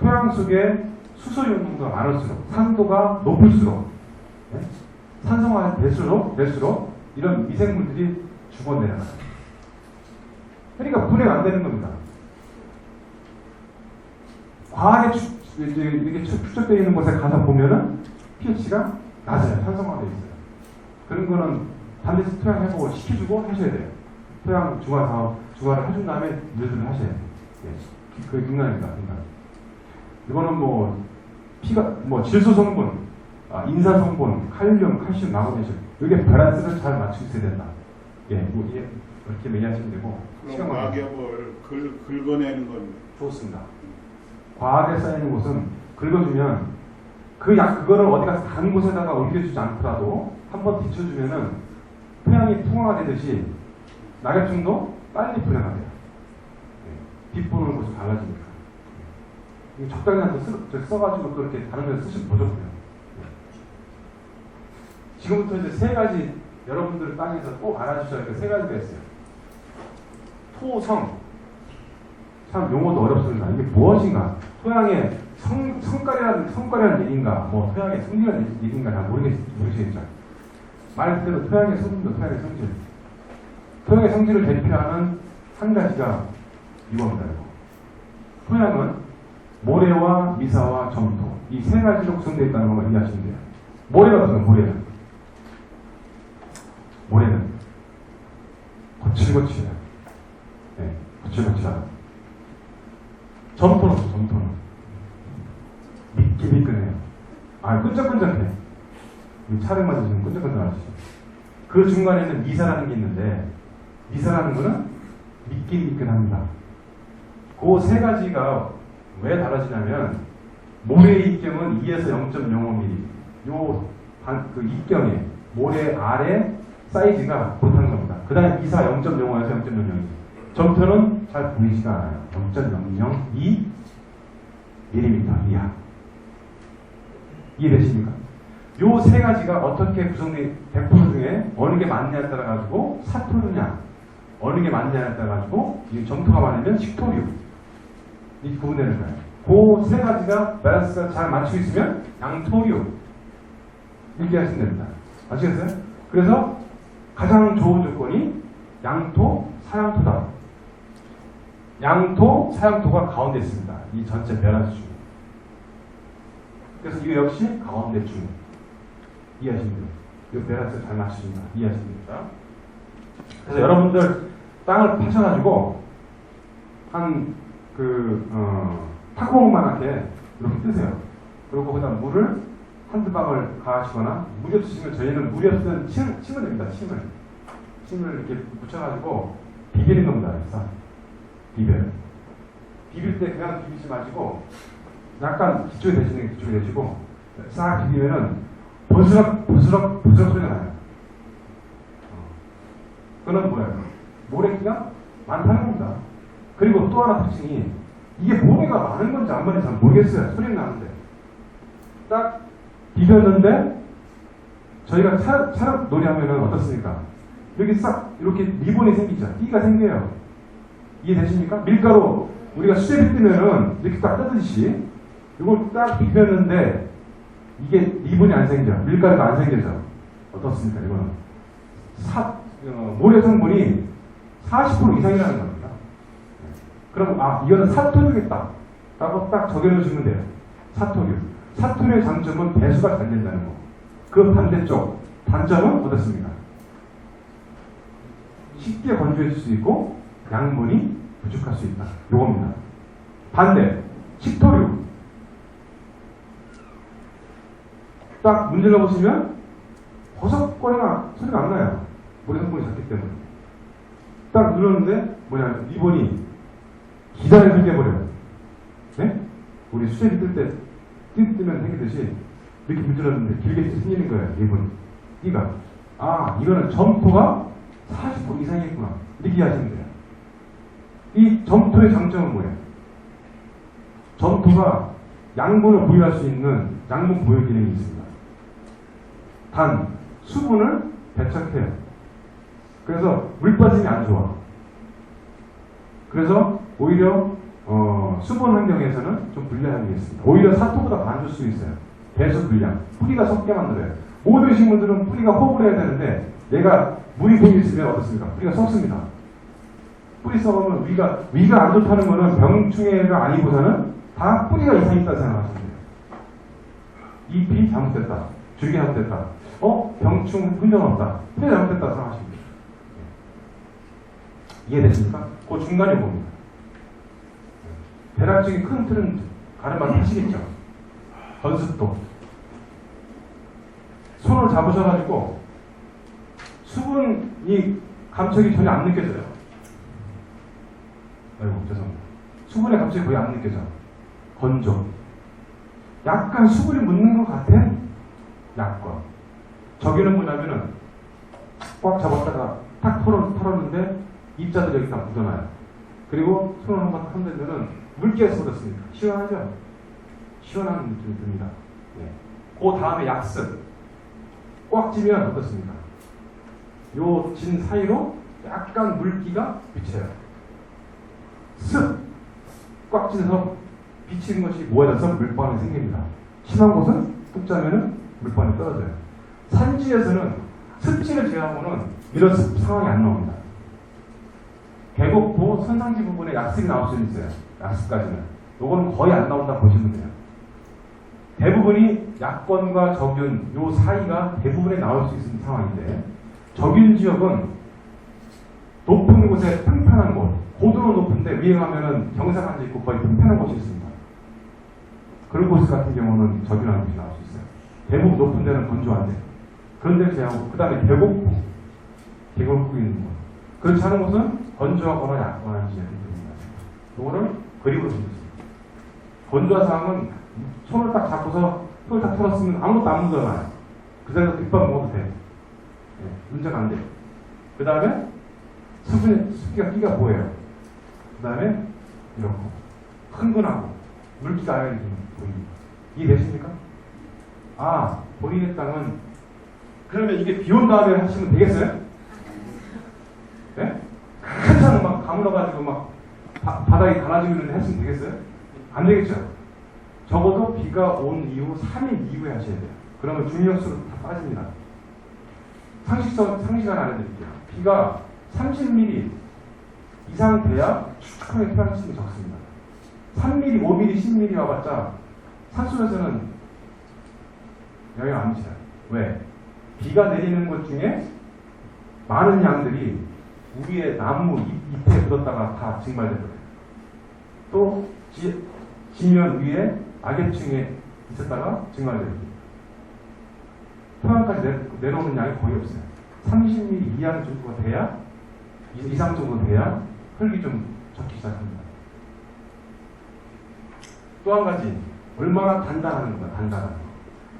토양 속에 수소 용도가 많을수록, 산도가 높을수록, 산성화가 될수록 이런 미생물들이 죽어내려가요. 그러니까 분해가 안 되는 겁니다. 과하게 이렇게 축적되어 있는 곳에 가서 보면은 pH가 낮아요. 산성화되어 있어요. 그런 거는 반드시 토양 회복을 시켜주고 하셔야 돼요. 토양 중화를 해준 다음에 일들을 하셔야 돼요. 예. 그게 중간입니다. 이거는 질소 성분, 인산 성분, 칼륨, 칼슘, 마그네슘, 이게 밸런스를 잘 맞추고 있어야 된다. 예, 그렇게 얘기하시면 되고. 그럼 낙엽을 긁어내는 건 좋습니다. 과하게 쌓이는 곳은 긁어주면 그거를 어디 가서 다른 곳에다가 옮겨주지 않더라도 한번 뒤쳐주면은 토양이 풍화가 되듯이 낙엽층도 빨리 분해가 돼요. 빛 보는 곳이 달라지니까. 적당히 한테 써가지고 또 이렇게 다른 데서 쓰시면 더 좋고요. 지금부터 이제 세 가지 여러분들 땅에서 꼭 알아주셔야 될 세 가지가 있어요. 토성. 참 용어도 어렵습니다. 이게 무엇인가? 토양의 성과라는 얘기인가? 토양의 성질이라는 얘기인가? 잘 모르시겠죠? 말 그대로 토양의 성질도 토양의 성질. 토양의 성질을 대표하는 한 가지가 이겁니다. 토양은 모래와 미사와 점토 이 세 가지로 구성되어 있다는 것만 이해하시면 돼요. 모래가 어떤 모래는 거칠거칠해요. 네, 거칠거칠하다. 점토는 미끈미끈해요. 끈적끈적해. 촬영 맞으시면 끈적끈적하시죠. 그 중간에는 미사라는 게 있는데 미사라는 거는 미끈미끈합니다. 그 세 가지가 왜 다르지냐면 모래의 입경은 2에서 0.05mm 그 입경에 모래 아래 사이즈가 그렇다는 겁니다. 그 다음에 미사 0.05에서 0.00 점토는 잘 보이지가 않아요. 0.002mm 이하. 이해되십니까? 요 세 가지가 어떻게 구성된 100% 중에 어느 게 맞냐에 따라 가지고 사토류냐, 어느 게 맞냐에 따라 가지고 이 점토가 많으면 식토류 이렇게 구분되는 거예요. 그 세 가지가 밸런스가 잘 맞추고 있으면 양토류 이렇게 하시면 됩니다. 아시겠어요? 그래서 가장 좋은 조건이 양토, 사양토다. 양토, 사양토가 가운데 있습니다. 이 전체 밸런스 중. 그래서 이거 역시 가운데 중. 이해하시면 돼요. 이 밸런스 잘 맞추십니다. 이해하시면 됩니다. 그래서 여러분들 땅을 파셔가지고 탁구공만하게 이렇게 뜨세요. 그리고 거기다 물을 한두 방울 가하시거나 물이 없으시면 저희는 물이 없으면 침을 됩니다. 침을 이렇게 묻혀가지고 비비는 겁니다. 그래서 비빌 때 그냥 비비지 마시고 약간 기초에 대시고 싹 비비면은 버스럭 소리가 나요. 그건 뭐예요? 모래기가 많다는 겁니다. 그리고 또 하나 특징이 이게 모래가 많은 건지 안 많은지 잘 모르겠어요. 소리는 나는데 딱 비볐는데 저희가 차력 놀이하면은 어떻습니까? 여기 싹 이렇게 리본이 생기죠. 띠가 생겨요. 이해되십니까? 밀가루 우리가 수제비 뜨면은 이렇게 딱 뜨듯이 이걸 딱 비볐는데 이게 리본이 안 생겨. 밀가루가 안 생겨져. 어떻습니까? 이거는 모래 성분이 40% 이상이라는 겁니다. 그럼 이거는 사토류겠다 라고 딱 적여주시면 돼요. 사토류의 장점은 배수가 잘 된다는 거. 그 반대쪽 단점은 어떻습니까? 쉽게 건조해질 수 있고 양분이 부족할 수 있다. 요겁니다. 반대, 식토류. 딱 문질러 보시면 버석거리나 소리가 안 나요. 물의 성분이 작기 때문에. 딱 눌렀는데 뭐냐, 리본이 기다려 흘려버려요. 네? 우리 수제비 뜰 때 뜨면 생기듯이 이렇게 문질렀는데 길게 생기는 거예요. 리본이. 띠가. 아, 이거는 점토가 40% 이상이겠구나. 이렇게 이해하시면 돼요. 이 점토의 장점은 뭐예요? 점토가 양분을 보유할 수 있는 양분 보유 기능이 있습니다. 단, 수분을 배척해요. 그래서 물 빠짐이 안 좋아. 그래서 오히려 수분 환경에서는 좀 불리함이 있습니다. 오히려 사토보다 더 안 줄 수 있어요. 배수 불량. 뿌리가 썩게 만들어요. 모든 식물들은 뿌리가 호흡을 해야 되는데 얘가 물이 보이 있으면 어떻습니까? 뿌리가 썩습니다. 뿌리 썩으면 위가 안 좋다는 거는 병충해가 아니고서는 다 뿌리가 이상이 있다고 생각하시면 돼요. 잎이 잘못됐다. 줄기 잘못됐다. 병충 흔적 없다. 뿌리 잘못됐다고 생각하시면 돼요. 이해됐습니까? 그 중간에 봅니다. 대략적인 큰 틀은 가늠만 하시겠죠. 건습도. 손을 잡으셔가지고 수분이 감촉이 전혀 안 느껴져요. 아이고, 죄송합니다. 수분의 감촉이 거의 안 느껴져. 건조. 약간 수분이 묻는 것 같아? 약과. 저기는 뭐냐면은 꽉 잡았다가 탁 털었는데 입자들이 여기 다 묻어나요. 그리고 손을 한번 흔들면은 물기에서 그렇습니까? 시원하죠? 시원한 느낌이 듭니다. 네. 그 다음에 약습. 꽉 찌면 어떻습니까? 요 진 사이로 약간 물기가 비쳐요. 습! 꽉 찌면서 비치는 것이 모여져서 물방울이 생깁니다. 심한 곳은 뚝 짜면은 물방울이 떨어져요. 산지에서는 습지를 제외하고는 이런 상황이 안 나옵니다. 계곡부 선상지 부분에 약습이 나올 수 있어요. 약습까지는. 요거는 거의 안 나온다 보시면 돼요. 대부분이 약권과 적윤 요 사이가 대부분에 나올 수 있는 상황인데 적윤 지역은 높은 곳에 평평한 곳, 고도로 높은데 위에 가면은 경사가 앉아 있고 거의 평평한 곳이 있습니다. 그런 곳 같은 경우는 적윤하는 곳이 나올 수 있어요. 대부분 높은 데는 건조한데 그런 데를 제외하고 그 다음에 계곡부 있는 곳. 그렇지 않은 곳은 건조하거나 약권한 지역이 됩니다. 요거를 그림으로 보겠습니다. 건조한 상황은 손을 딱 잡고서 손을 딱 털었으면 아무것도 안 묻어나요. 그 자리에서 빗밥 먹어도 돼. 네, 문제가 안 돼. 그 다음에 습기가 끼가 보여요. 그 다음에 이렇고 흥분하고 물기가 아예 보입니다. 이해되십니까? 아, 본인의 땅은 그러면 이게 비 온 다음에 하시면 되겠어요? 네? 큰 산을 막 가물어가지고 막 바닥이 갈라지고 있는데 하시면 되겠어요? 안 되겠죠? 적어도 비가 온 이후 3일 이후에 하셔야 돼요. 그러면 중력수로 다 빠집니다. 상식을 알려드릴게요. 비가 30mm 이상 돼야 축축하게 토양층이 적습니다. 3mm, 5mm, 10mm 와봤자 산속에서는 영향 안 미쳐요. 왜? 비가 내리는 것 중에 많은 양들이 위에 나무 잎에 묻었다가 다 증발돼버려요. 또 지면 위에 악엽층에 있었다가 증발됩니다. 토양까지 내려오는 양이 거의 없어요. 30mm 이하 정도가 돼야, 이상 정도 돼야 흙이 좀 적기 시작합니다. 또 한 가지, 얼마나 단단한 거야, 단단한 거.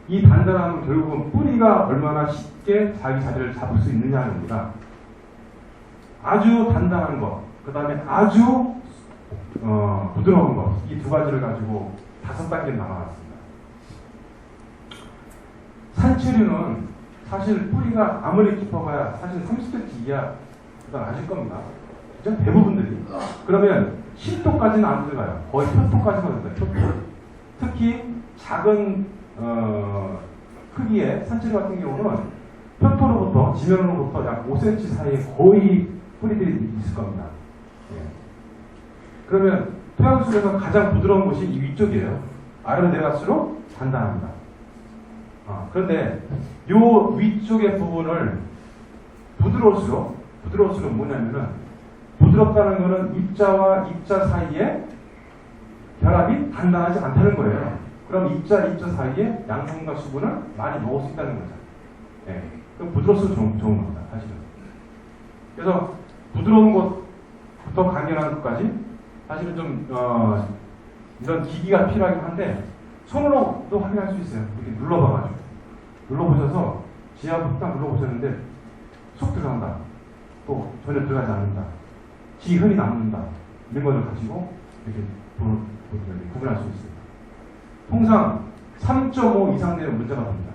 이 단단함은 결국은 뿌리가 얼마나 쉽게 자기 자리를 잡을 수 있느냐는 겁니다. 아주 단단한 것, 그 다음에 아주 부드러운 것, 이 두 가지를 가지고 5단계를 나눠놨습니다. 산초류는 사실 뿌리가 아무리 깊어봐야 사실 30cm 이하 아실 겁니다. 그죠? 대부분들이. 그러면 10도까지는 안 들어가요. 거의 표토까지만 들어가요. 표토. 특히 작은 크기의 산초류 같은 경우는 표토로부터 지면으로부터 약 5cm 사이에 거의 뿌리들이 있을 겁니다. 예. 그러면 토양속에서 가장 부드러운 곳이 이 위쪽이에요. 아래로 내려갈수록 단단합니다. 그런데 이 위쪽의 부분을 부드러울수록 부드러울 수는 뭐냐면은 부드럽다는 거는 입자와 입자 사이에 결합이 단단하지 않다는 거예요. 그럼 입자 사이에 양분과 수분을 많이 먹을 수 있다는 거죠. 예. 그럼 부드러울수록 좋은 겁니다, 사실은. 그래서 부드러운 것부터 강렬한 것까지 사실은 좀 이런 기기가 필요하긴 한데 손으로도 확인할 수 있어요. 이렇게 눌러봐가지고 눌러보셔서 지하부터 딱 눌러보셨는데 쏙 들어간다. 또 전혀 들어가지 않는다. 지흔이 남는다. 이런 것을 가지고 이렇게 구분할 수 있습니다. 통상 3.5 이상 되면 문제가 됩니다.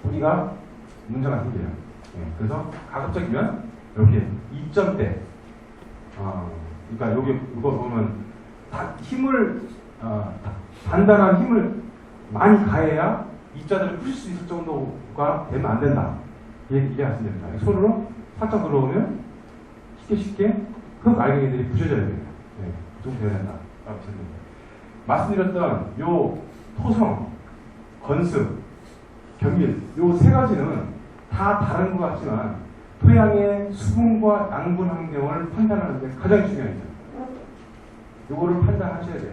우리가 문제가 생겨요. 예, 그래서 가급적이면 이렇게 2점대, 그러니까 이거 보면 단단한 힘을 많이 가해야 입자들을 부실 수 있을 정도가 되면 안 된다. 이해하시면 됩니다. 손으로 살짝 들어오면 쉽게 흙 알갱이들이 부셔져야 돼요. 네, 그 정도 돼야 된다. 말씀드렸던 요 토성, 건습, 견밀 요 세 가지는 다 다른 것 같지만 토양의 수분과 양분 환경을 판단하는 게 가장 중요해요. 요거를 판단하셔야 돼요.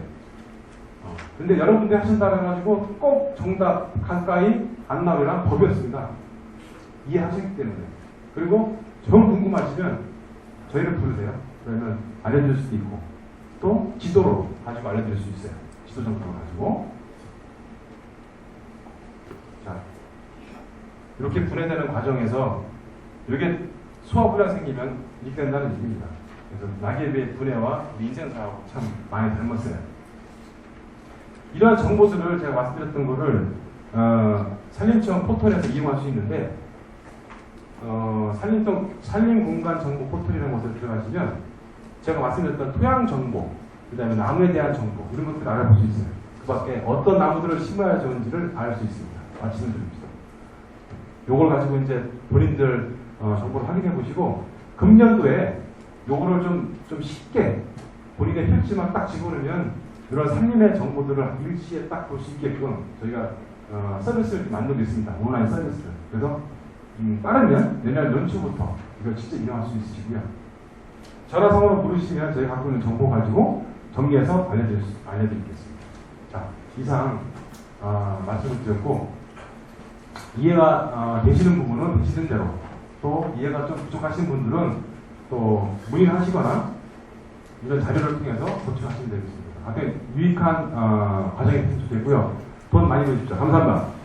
근데 여러분들이 하신다 해가지고 꼭 정답 가까이 안 나오면 법이 없습니다. 이해하시기 때문에. 그리고 정 궁금하시면 저희를 부르세요. 그러면 알려드릴 수도 있고 또 지도로 가지고 알려드릴 수 있어요. 지도 정보를 가지고. 자, 이렇게 분해되는 과정에서 이렇게 소화불량 생기면 이렇게 된다는 얘기입니다. 그래서 낙엽의 분해와 인생사하고 참 많이 닮았어요. 이러한 정보들을 제가 말씀드렸던 거를 산림청 포털에서 이용할 수 있는데 산림공간 정보 포털이라는 곳에 들어가시면 제가 말씀드렸던 토양 정보, 그 다음에 나무에 대한 정보 이런 것들을 알아볼 수 있어요. 그 밖에 어떤 나무들을 심어야 좋은지를 알 수 있습니다. 말씀을 드립니다. 요걸 가지고 이제 본인들 정보를 확인해 보시고 금년도에 요거를 좀 쉽게 본인의 필지만 딱 집어넣으면 이런 산림의 정보들을 일시에 딱 볼 수 있게끔 저희가 서비스를 만들고 있습니다. 온라인 서비스를. 그래서 빠르면 내년 연초부터 이걸 직접 이용할 수 있으시고요. 전화상으로 부르시면 저희가 갖고 있는 정보 가지고 정리해서 알려드리겠습니다. 자, 이상 말씀을 드렸고 이해가 되시는 부분은 되시는 대로 또 이해가 좀 부족하신 분들은 또 문의를 하시거나 이런 자료를 통해서 보충하시면 되겠습니다. 아주 유익한 과정이 편집되고요. 돈 많이 보십시오. 감사합니다.